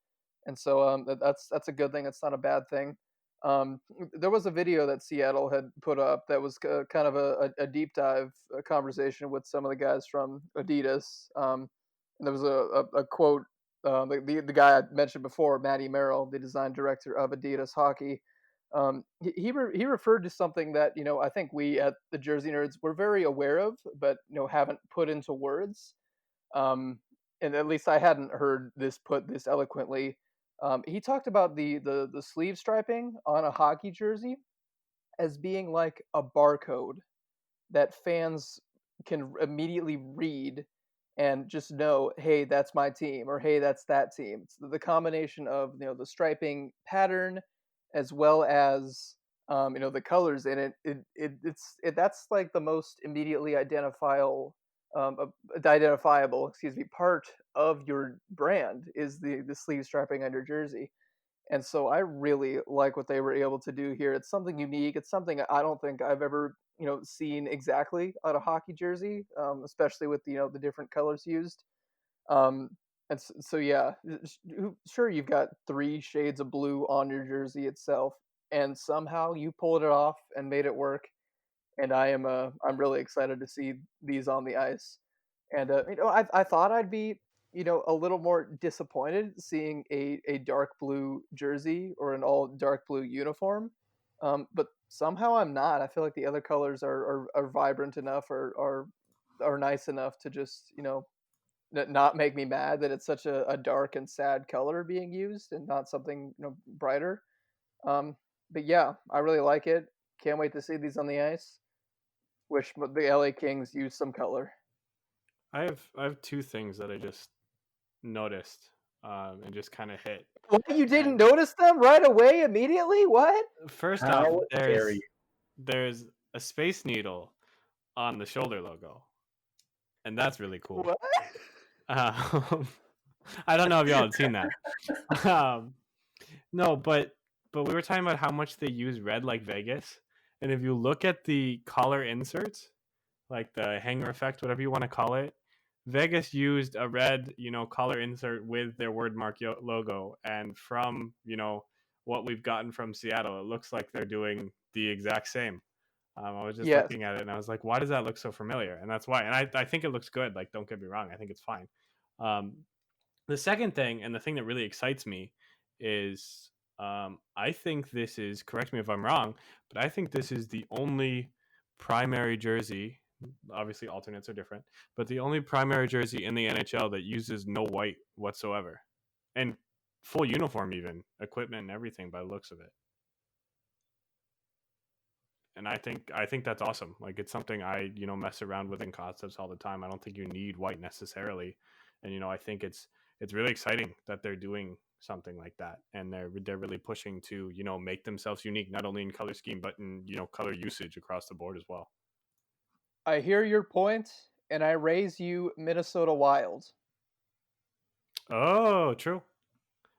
and so that's a good thing. It's not a bad thing. There was a video that Seattle had put up that was kind of a deep dive conversation with some of the guys from Adidas. And there was a quote, the guy I mentioned before, Matty Merrill, the design director of Adidas Hockey. He referred to something that I think we at the Jersey Nerds were very aware of, but haven't put into words. Um, and at least I hadn't heard this put this eloquently. He talked about the sleeve striping on a hockey jersey as being like a barcode that fans can immediately read and just know, hey, that's my team, or hey, that's that team. It's the combination of the striping pattern as well as the colors in it. That's like the most immediately identifiable, excuse me, part of your brand is the sleeve striping on your jersey. And so I really like what they were able to do here. It's something unique. It's something I don't think I've ever, seen exactly on a hockey jersey, especially with the different colors used. Um, and so yeah, sure you've got three shades of blue on your jersey itself, and somehow you pulled it off and made it work. And I'm really excited to see these on the ice. And I thought I'd be a little more disappointed seeing a dark blue jersey or an all dark blue uniform, but somehow I'm not. I feel like the other colors are vibrant enough or are nice enough to just not make me mad that it's such a dark and sad color being used and not something brighter. Um, but yeah, I really like it. Can't wait to see these on the ice. Wish the LA Kings used some color. I have two things that I just noticed and just kind of hit. What, you didn't And notice them right away immediately? What? first off, How dare you? there's a space needle on the shoulder logo, and that's really cool. What? Um, I don't know if y'all have seen that. Um, no, but we were talking about how much they use red like Vegas, and if you look at the collar inserts, like the hanger effect, whatever you want to call it, Vegas used a red, collar insert with their wordmark logo, and from what we've gotten from Seattle, it looks like they're doing the exact same. I was just Yes. looking at it and I was like, why does that look so familiar? And that's why. And I think it looks good. Like, don't get me wrong, I think it's fine. Um, the second thing, and the thing that really excites me, is I think this is, correct me if I'm wrong, but I think this is the only primary jersey. Obviously, alternates are different, but the only primary jersey in the NHL that uses no white whatsoever, and full uniform, even equipment and everything by the looks of it. And I think that's awesome. Like, it's something I mess around with in concepts all the time. I don't think you need white necessarily, and I think it's really exciting that they're doing something like that, and they're really pushing to make themselves unique, not only in color scheme but in color usage across the board as well. I hear your point, and I raise you Minnesota Wild. Oh, true.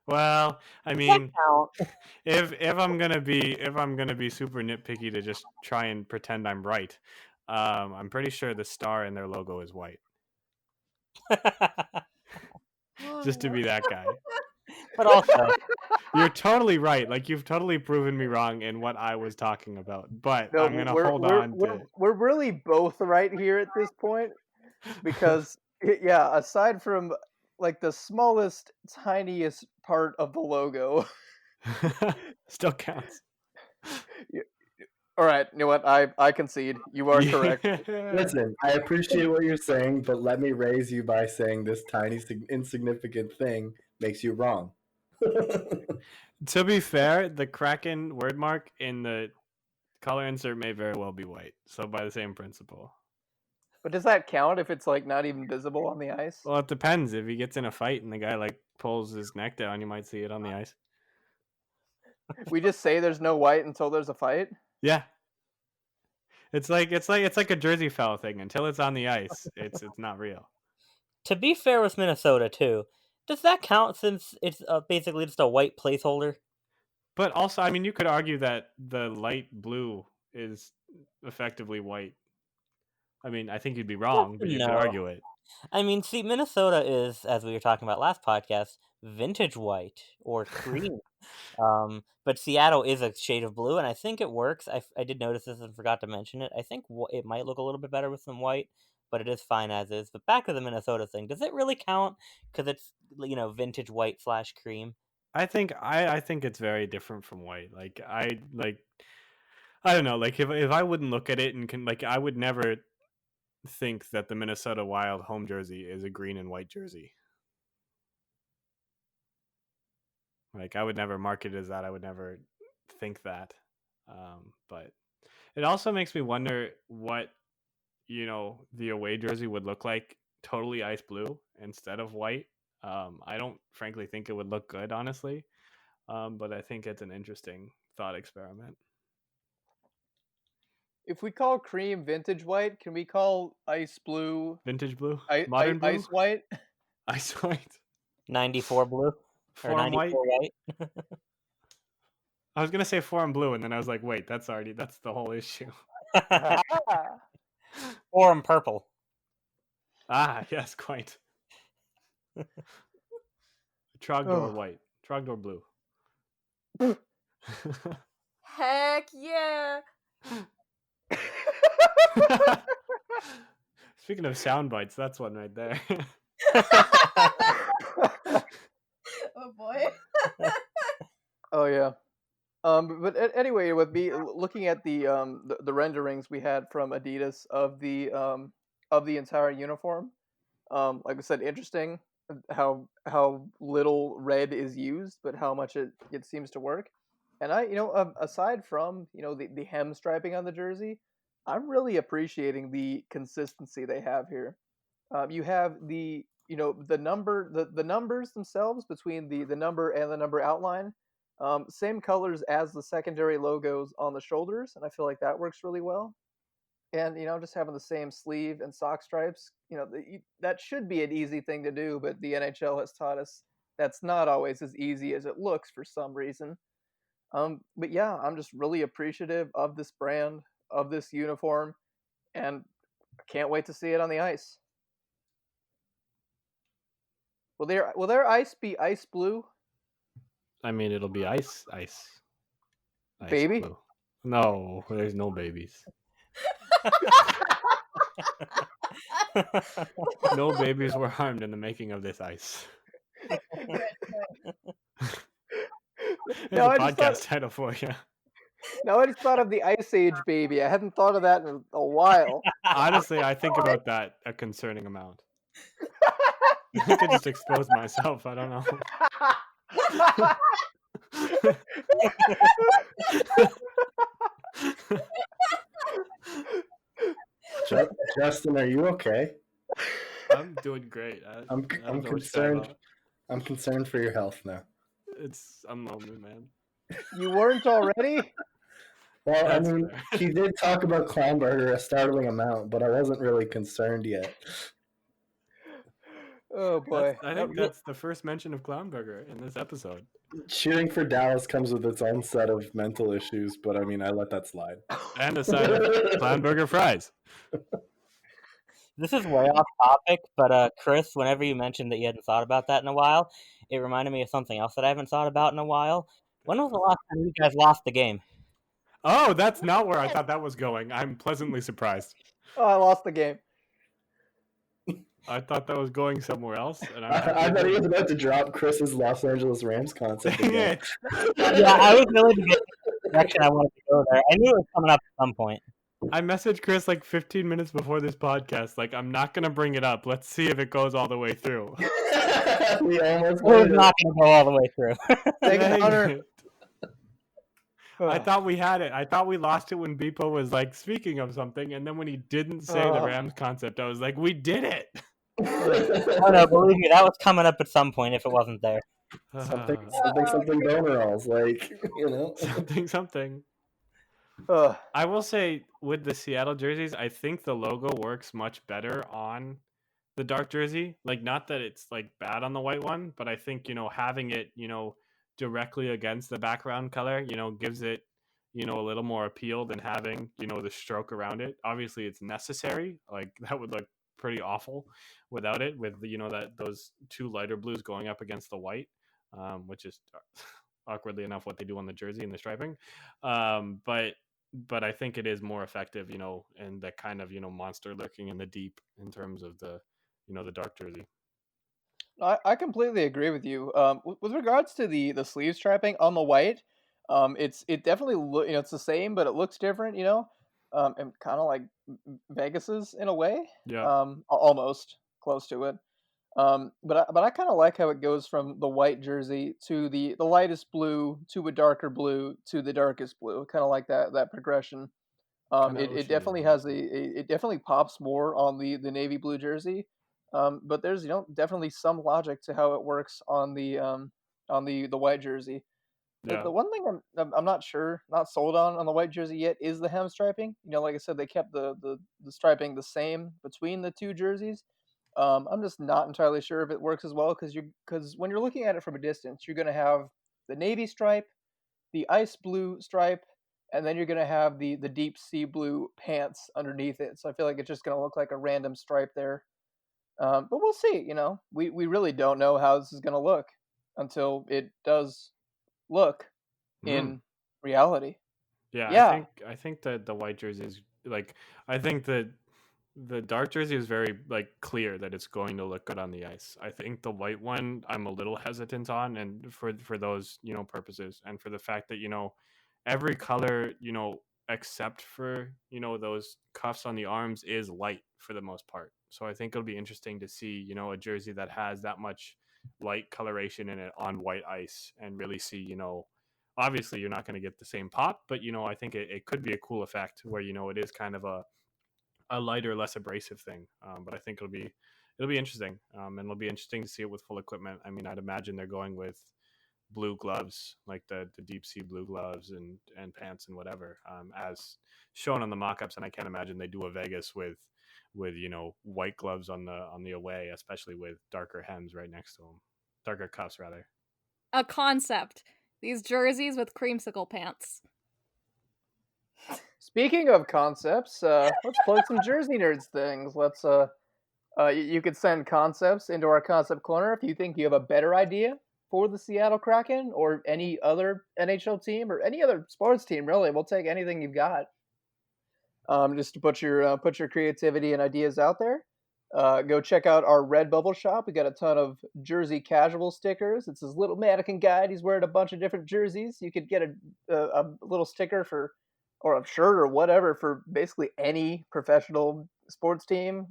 Well, I That mean, count. if I'm gonna be super nitpicky to just try and pretend I'm right, I'm pretty sure the star in their logo is white. just to be that guy. But also, You're totally right. Like you've totally proven me wrong in what I was talking about. But No, I'm gonna hold on to. we're really both right here at this point because yeah, aside from like the smallest, tiniest part of the logo. Still counts. All right, you know what? I concede. You are correct. Yeah. Listen, I appreciate what you're saying, but let me raise you by saying this tiny, insignificant thing makes you wrong. To be fair, the Kraken word mark in the color insert may very well be white. So by the same principle. But does that count if it's like not even visible on the ice? Well, it depends. If he gets in a fight and the guy like pulls his neck down, you might see it on the ice. We just say there's no white until there's a fight. Yeah. It's like a Jersey foul thing. Until it's on the ice, it's not real. to be fair with Minnesota too, does that count since it's basically just a white placeholder? But also, I mean, you could argue that the light blue is effectively white. I mean, I think you'd be wrong, but you could No. argue it. I mean, see, Minnesota is, as we were talking about last podcast, vintage white or cream. But Seattle is a shade of blue, and I think it works. I did notice this and forgot to mention it. I think it might look a little bit better with some white, but it is fine as is. But back to the Minnesota thing, does it really count because it's vintage white / cream? I think it's very different from white. I don't know. Like if I wouldn't look at it and I would never think that the Minnesota Wild home jersey is a green and white jersey. Like I would never mark it as that. I would never think that. But it also makes me wonder what the away jersey would look like totally ice blue instead of white. I don't frankly think it would look good, honestly. But I think it's an interesting thought experiment. If we call cream vintage white, can we call ice blue Vintage blue? Modern blue? ice white? Ice white? 94 blue? Or Forum 94 white? white? I was going to say forum blue, and then I was like, wait, that's the whole issue. Forum purple. Ah, yes, quite. Trogdor white. Trogdor blue. Heck yeah! Speaking of sound bites, that's one right there. Oh boy. Oh yeah. But anyway, with me looking at the renderings we had from Adidas of the entire uniform, like I said, interesting how little red is used, but how much it seems to work. And aside from the hem striping on the jersey, I'm really appreciating the consistency they have here. You have the numbers themselves between the number and the number outline, same colors as the secondary logos on the shoulders, and I feel like that works really well. And just having the same sleeve and sock stripes, that should be an easy thing to do, but the NHL has taught us that's not always as easy as it looks for some reason. But yeah, I'm just really appreciative of this brand, of this uniform, and I can't wait to see it on the ice. Will their ice be ice blue? I mean, it'll be ice Baby? blue. No, there's no babies. No babies were harmed in the making of this ice. There's a podcast title for you. No, I just thought of the Ice Age baby. I hadn't thought of that in a while. Honestly, I think about that a concerning amount. I could just expose myself. I don't know. Justin, are you okay? I'm doing great. I'm concerned. I'm concerned for your health now. I'm lonely, man. You weren't already? Well, I mean, he did talk about Clownburger a startling amount, but I wasn't really concerned yet. Oh boy! I think that's the first mention of Clownburger in this episode. Cheering for Dallas comes with its own set of mental issues, but I mean, I let that slide. And a side of Clownburger fries. This is way off topic, but Chris, whenever you mentioned that you hadn't thought about that in a while, it reminded me of something else that I haven't thought about in a while. When was the last time you guys lost the game? Oh, that's not where I thought that was going. I'm pleasantly surprised. Oh, I lost the game. I thought that was going somewhere else, and I'm I happy. thought he was about to drop Chris's Los Angeles Rams concept again. Yeah, I was willing to get the direction I wanted to go there. I knew it was coming up at some point. I messaged Chris like 15 minutes before this podcast. Like, I'm not gonna bring it up. Let's see if it goes all the way through. We almost It was got it. not going to go all the way through. Dang it, Dang Hunter. it. I thought we had it. I thought we lost it when Bpoe was like speaking of something, and then when he didn't say the Rams concept, I was like, "We did it!" Oh no, believe me, that was coming up at some point if it wasn't there. Something donor-alls, like, you know. something. Ugh. I will say with the Seattle jerseys, I think the logo works much better on the dark jersey. Like, not that it's like bad on the white one, but I think, you know, having it, you know, directly against the background color, you know, gives it, you know, a little more appeal than having, you know, the stroke around it. Obviously it's necessary. Like, that would look pretty awful without it, with, you know, that those two lighter blues going up against the white, which is awkwardly enough what they do on the jersey and the striping. But I think it is more effective, you know, and that kind of, you know, monster lurking in the deep in terms of the, you know, the dark jersey. I completely agree with you. With regards to the sleeve striping on the white, it definitely you know, it's the same, but it looks different. You know, and kind of like Vegas's in a way. Yeah. Almost close to it. But I kind of like how it goes from the white jersey to the lightest blue to a darker blue to the darkest blue. Kind of like that progression. It definitely has it definitely pops more on the navy blue jersey. But there's, you know, definitely some logic to how it works on the white jersey. The one thing I'm not sure, not sold on the white jersey yet is the hem striping. You know, like I said, they kept the striping the same between the two jerseys. I'm just not entirely sure if it works as well because when you're looking at it from a distance, you're gonna have the navy stripe, the ice blue stripe, and then you're gonna have the deep sea blue pants underneath it. So I feel like it's just gonna look like a random stripe there. But we'll see. You know, we really don't know how this is gonna look until it does look in reality. Yeah. I think that the white jersey is like, I think that the dark jersey is very like clear that it's going to look good on the ice. I think the white one I'm a little hesitant on, and for those, you know, purposes, and for the fact that, you know, every color, you know, except for, you know, those cuffs on the arms is light for the most part. So I think it'll be interesting to see, you know, a jersey that has that much light coloration in it on white ice, and really see, you know, obviously you're not going to get the same pop, but, you know, I think it could be a cool effect where, you know, it is kind of a lighter, less abrasive thing. But I think it'll be interesting, and it'll be interesting to see it with full equipment. I mean, I'd imagine they're going with blue gloves, like the deep sea blue gloves and pants and whatever, as shown on the mock-ups. And I can't imagine they do a Vegas with you know, white gloves on the away, especially with darker hems right next to them, darker cuffs rather. A concept. These jerseys with creamsicle pants. Speaking of concepts, let's plug some Jersey Nerds things. Let's you could send concepts into our concept corner if you think you have a better idea for the Seattle Kraken or any other NHL team or any other sports team. Really, we'll take anything you've got. Just to put your creativity and ideas out there. Go check out our Redbubble shop. We got a ton of Jersey casual stickers. It's his little mannequin guide. He's wearing a bunch of different jerseys. You could get a little sticker for, or a shirt or whatever, for basically any professional sports team.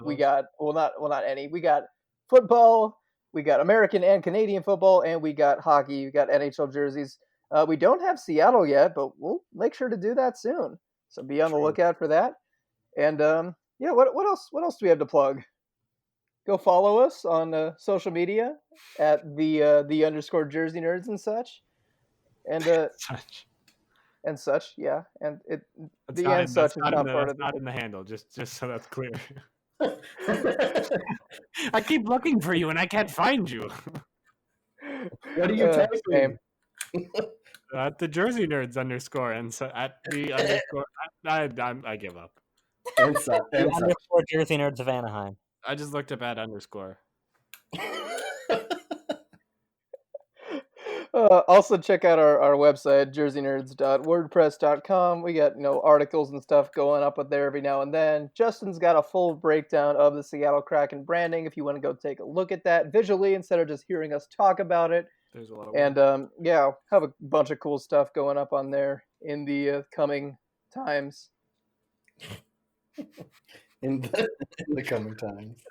We got not any. We got football. We got American and Canadian football, and we got hockey. We got NHL jerseys. We don't have Seattle yet, but we'll make sure to do that soon. So be on the lookout for that. And yeah, what else? What else do we have to plug? Go follow us on social media at the underscore Jersey Nerds and such, and such. Yeah, and That's the and such is not part of it. Not in the handle. Just so that's clear. I keep looking for you and I can't find you. What are you typing? At the Jersey Nerds underscore, and so at the underscore. I give up. Inside. The underscore Jersey Nerds of Anaheim. I just looked up at underscore. Also, check out our website, jerseynerds.wordpress.com. We got articles and stuff going up there every now and then. Justin's got a full breakdown of the Seattle Kraken branding if you want to go take a look at that visually instead of just hearing us talk about it. There's a lot of And yeah, have a bunch of cool stuff going up on there in the coming times. in the coming times.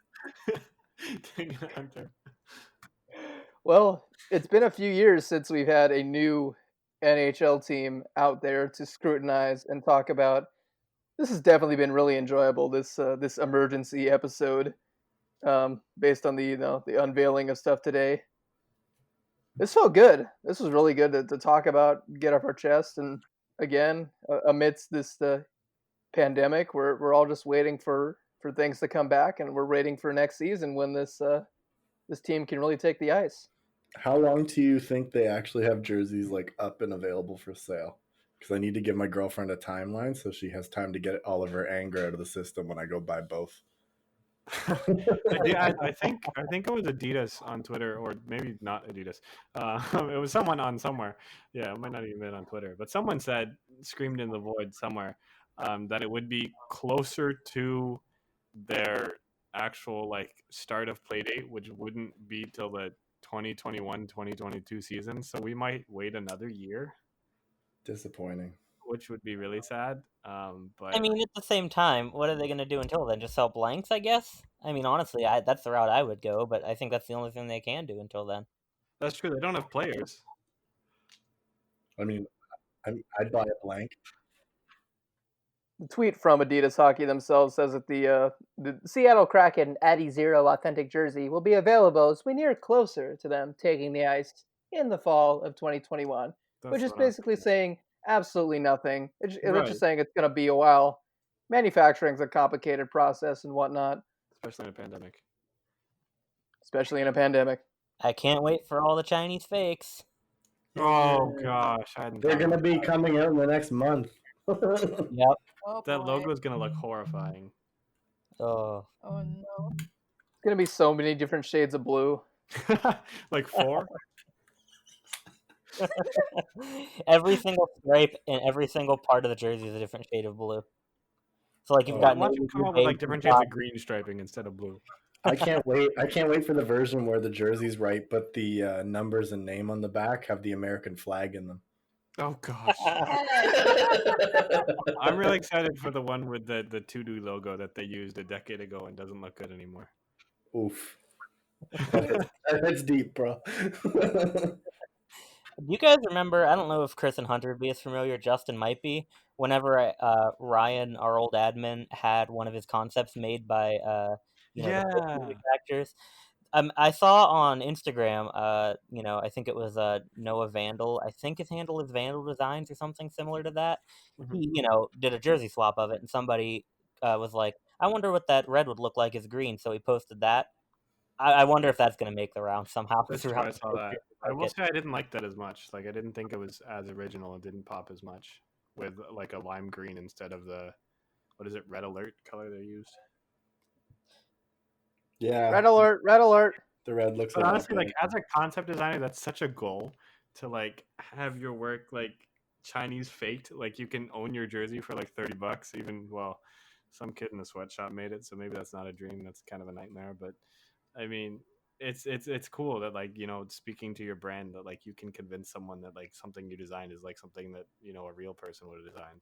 Hunter. Well, it's been a few years since we've had a new NHL team out there to scrutinize and talk about. This has definitely been really enjoyable. This emergency episode, based on the the unveiling of stuff today. This felt good. This was really good to talk about, get off our chest, and again, amidst this pandemic, we're all just waiting for things to come back, and we're waiting for next season when this team can really take the ice. How long do you think they actually have jerseys like up and available for sale? Because I need to give my girlfriend a timeline so she has time to get all of her anger out of the system when I go buy both. I think it was Adidas on Twitter, or maybe not Adidas. It was someone on somewhere. Yeah, it might not even been on Twitter, but someone screamed in the void somewhere, that it would be closer to their actual like start of play date, which wouldn't be till the 2021-2022 season. So we might wait another year. Disappointing. Which would be really sad. But I mean, at the same time, what are they going to do until then? Just sell blanks, I guess? I mean, honestly, that's the route I would go, but I think that's the only thing they can do until then. That's true. They don't have players. I mean, I'd buy a blank. The tweet from Adidas Hockey themselves says that the Seattle Kraken Addy Zero authentic jersey will be available as we near closer to them taking the ice in the fall of 2021, which is basically saying absolutely nothing. They're just saying it's going to be a while. Manufacturing's a complicated process and whatnot. Especially in a pandemic. I can't wait for all the Chinese fakes. Oh, gosh. They're going to be coming out in the next month. Yep. Oh, that boy. logo is going to look horrifying. Oh. Oh, no. It's going to be so many different shades of blue. Like 4? Every single stripe and every single part of the jersey is a different shade of blue. So like you've got why don't you come up with like different shades of green striping instead of blue? I can't wait for the version where the jersey's right, but the numbers and name on the back have the American flag in them. Oh gosh. I'm really excited for the one with the to-do logo that they used a decade ago and doesn't look good anymore. Oof. That's deep, bro. Do you guys remember, I don't know if Chris and Hunter would be as familiar, Justin might be, whenever Ryan, our old admin, had one of his concepts made by the manufacturers. I saw on Instagram, I think it was Noah Vandal. I think his handle is Vandal Designs or something similar to that. Mm-hmm. He, did a jersey swap of it, and somebody was like, I wonder what that red would look like as green, so he posted that. I wonder if that's going to make the round somehow. That's true, I saw that. I will say I didn't like that as much. Like, I didn't think it was as original. It didn't pop as much with like a lime green instead of the, what is it, red alert color they used. Yeah. Red alert. The red looks. But honestly, like as a concept designer, that's such a goal to like have your work like Chinese faked. Like you can own your jersey for like $30. Even some kid in a sweatshop made it, so maybe that's not a dream. That's kind of a nightmare. But I mean, it's cool that like speaking to your brand that like you can convince someone that like something you designed is like something that a real person would have designed.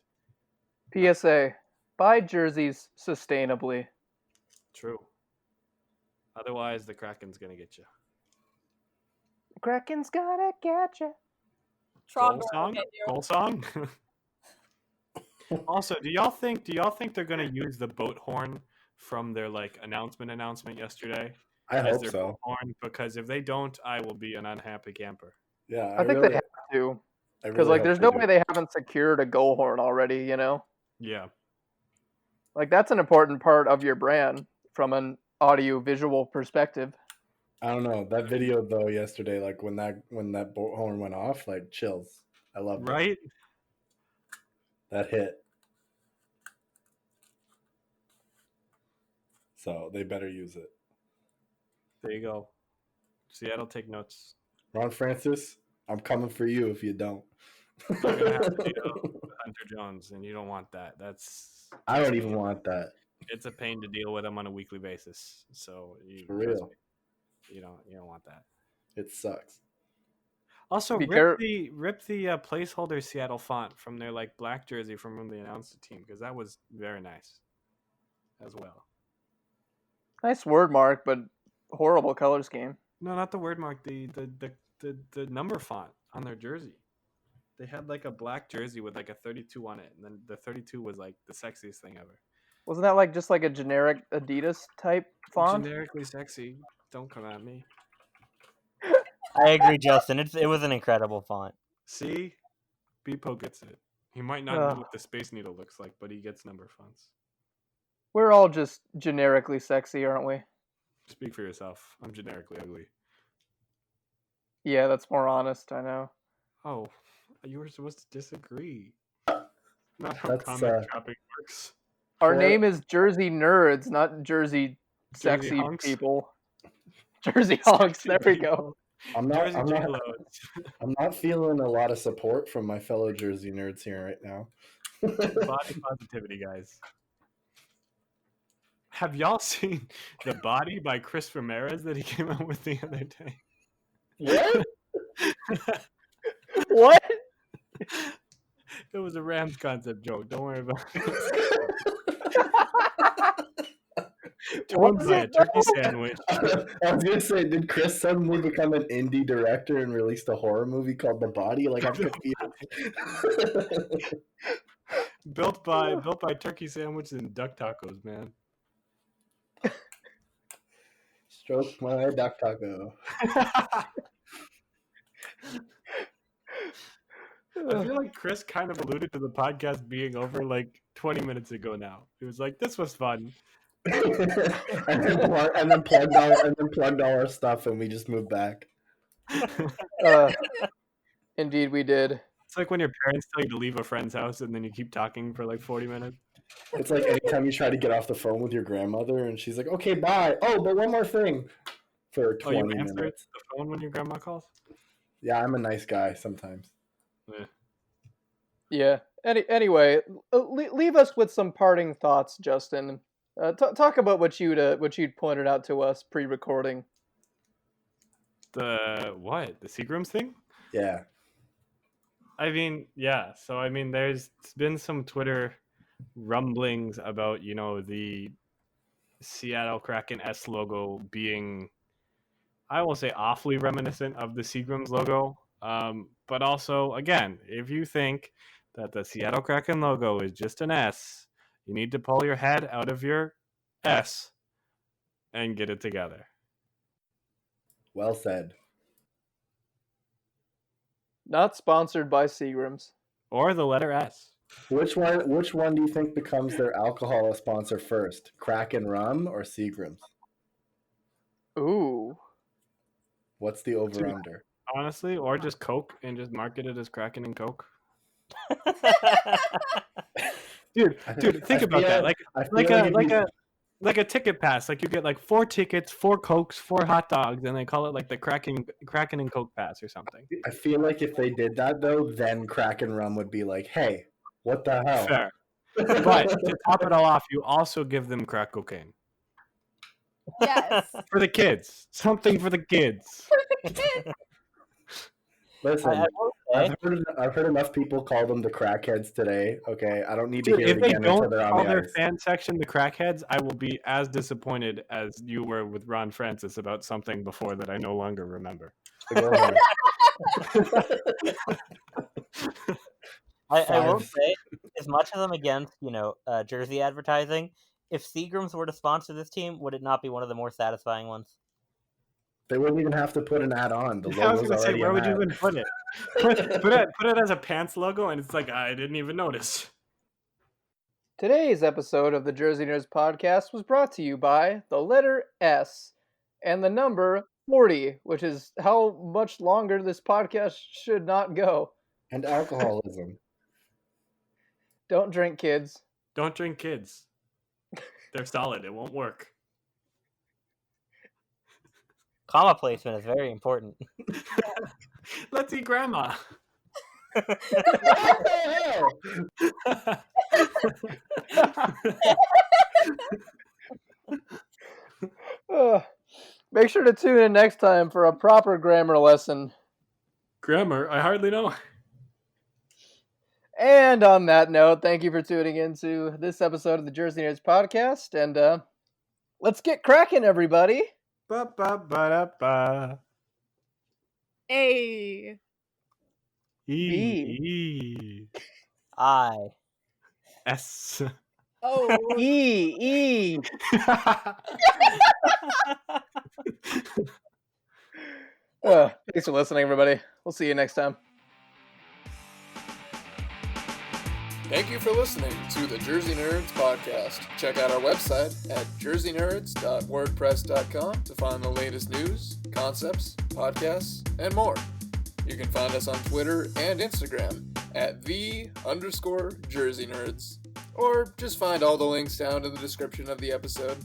PSA: buy jerseys sustainably. True. Otherwise, the Kraken's gonna get you. Kraken's gonna get you. Goal song. Also, do y'all think they're gonna use the boat horn from their like announcement yesterday? I hope so. Horn? Because if they don't, I will be an unhappy camper. Yeah, I think they have to. Because there's no way they haven't secured a goal horn already. Yeah. Like that's an important part of your brand from an audio visual perspective. I don't know that video though yesterday, like when that boat horn went off, like chills. I loved it. Right? That hit. So they better use it. There you go. Seattle, take notes. Ron Francis, I'm coming for you if you don't. I'm gonna have to deal with Hunter Jones, and you don't want that. I don't even want that. It's a pain to deal with him on a weekly basis. So For trust real. me, you don't want that. It sucks. Also, Be rip the placeholder Seattle font from their like black jersey from when they announced the team, because that was very nice as well. Nice word mark, but horrible color scheme. No, not the word mark. The number font on their jersey. They had like a black jersey with like a 32 on it, and then the 32 was like the sexiest thing ever. Wasn't that like just like a generic Adidas type font? Generically sexy. Don't come at me. I agree, Justin. It was an incredible font. See, Bpoe gets it. He might not know what the Space Needle looks like, but he gets number fonts. We're all just generically sexy, aren't we? Speak for yourself. I'm generically ugly. Yeah, that's more honest, I know. Oh, you were supposed to disagree. Not how That's, comment trapping works. Our name is Jersey Nerds, not Jersey Jersey Sexy Hunks. People. Jersey Honks, Sexy there we people. go. I'm Jersey not J-Lo's. I'm not feeling a lot of support from my fellow Jersey nerds here right now. Body positivity, guys. Have y'all seen The Body by Chris Ramirez that he came out with the other day? What? What? It was a Rams concept joke. Don't worry about it. What Joined was by a it, turkey though? sandwich. I was gonna say, did Chris suddenly become an indie director and released a horror movie called The Body? Like, I'm confused. built by turkey sandwiches and duck tacos, man. Stroke my duck taco. I feel like Chris kind of alluded to the podcast being over like 20 minutes ago now. He was like, this was fun. and then plugged all our stuff, and we just moved back. Indeed, we did. It's like when your parents tell you to leave a friend's house and then you keep talking for like 40 minutes. It's like anytime you try to get off the phone with your grandmother, and she's like, "Okay, bye." Oh, but one more thing. For 20 you answer minutes. the phone when your grandma calls? Yeah, I'm a nice guy sometimes. Yeah. Anyway, leave us with some parting thoughts, Justin. Talk about what you'd pointed out to us pre-recording. The what? The Seagrams thing? Yeah. I mean, yeah. So I mean, there's been some Twitter rumblings about the Seattle Kraken S logo being, I will say, awfully reminiscent of the Seagrams logo. But also, again, if you think that the Seattle Kraken logo is just an S, you need to pull your head out of your S and get it together. Well said. Not sponsored by Seagrams. Or the letter S. Which one do you think becomes their alcohol sponsor first? Kraken Rum or Seagrams? Ooh. What's the over-under? Honestly, or just Coke and just market it as Kraken and Coke. dude, think about that. Like a ticket pass. Like you get like 4 tickets, 4 Cokes, 4 hot dogs, and they call it like the Kraken and Coke pass or something. I feel like if they did that though, then Kraken Rum would be like, "Hey, what the hell?" Fair. But to top it all off, you also give them crack cocaine. Yes. For the kids. Something for the kids. Listen, I've heard enough people call them the crackheads today. Okay, I don't need to hear it again until they're on the their ice. fan section the crackheads, I will be as disappointed as you were with Ron Francis about something before that I no longer remember. I will say, as much as I'm against, jersey advertising, if Seagrams were to sponsor this team, would it not be one of the more satisfying ones? They wouldn't even have to put an ad on. The logo's I was going to say, already where an would you ad. even put it? Put it as a pants logo, and it's like, I didn't even notice. Today's episode of the Jersey Nerds podcast was brought to you by the letter S and the number 40, which is how much longer this podcast should not go. And alcoholism. Don't drink, kids. Don't drink, kids. They're solid. It won't work. Comma placement is very important. Let's eat grandma. Make sure to tune in next time for a proper grammar lesson. Grammar? I hardly know. And on that note, thank you for tuning into this episode of the Jersey Nerds podcast. And let's get cracking, everybody. Ba-ba-ba-da-ba. A. E. I. S. Oh. E. Thanks for listening, everybody. We'll see you next time. Thank you for listening to the Jersey Nerds podcast. Check out our website at jerseynerds.wordpress.com to find the latest news, concepts, podcasts, and more. You can find us on Twitter and Instagram at _Jersey Nerds. Or just find all the links down in the description of the episode.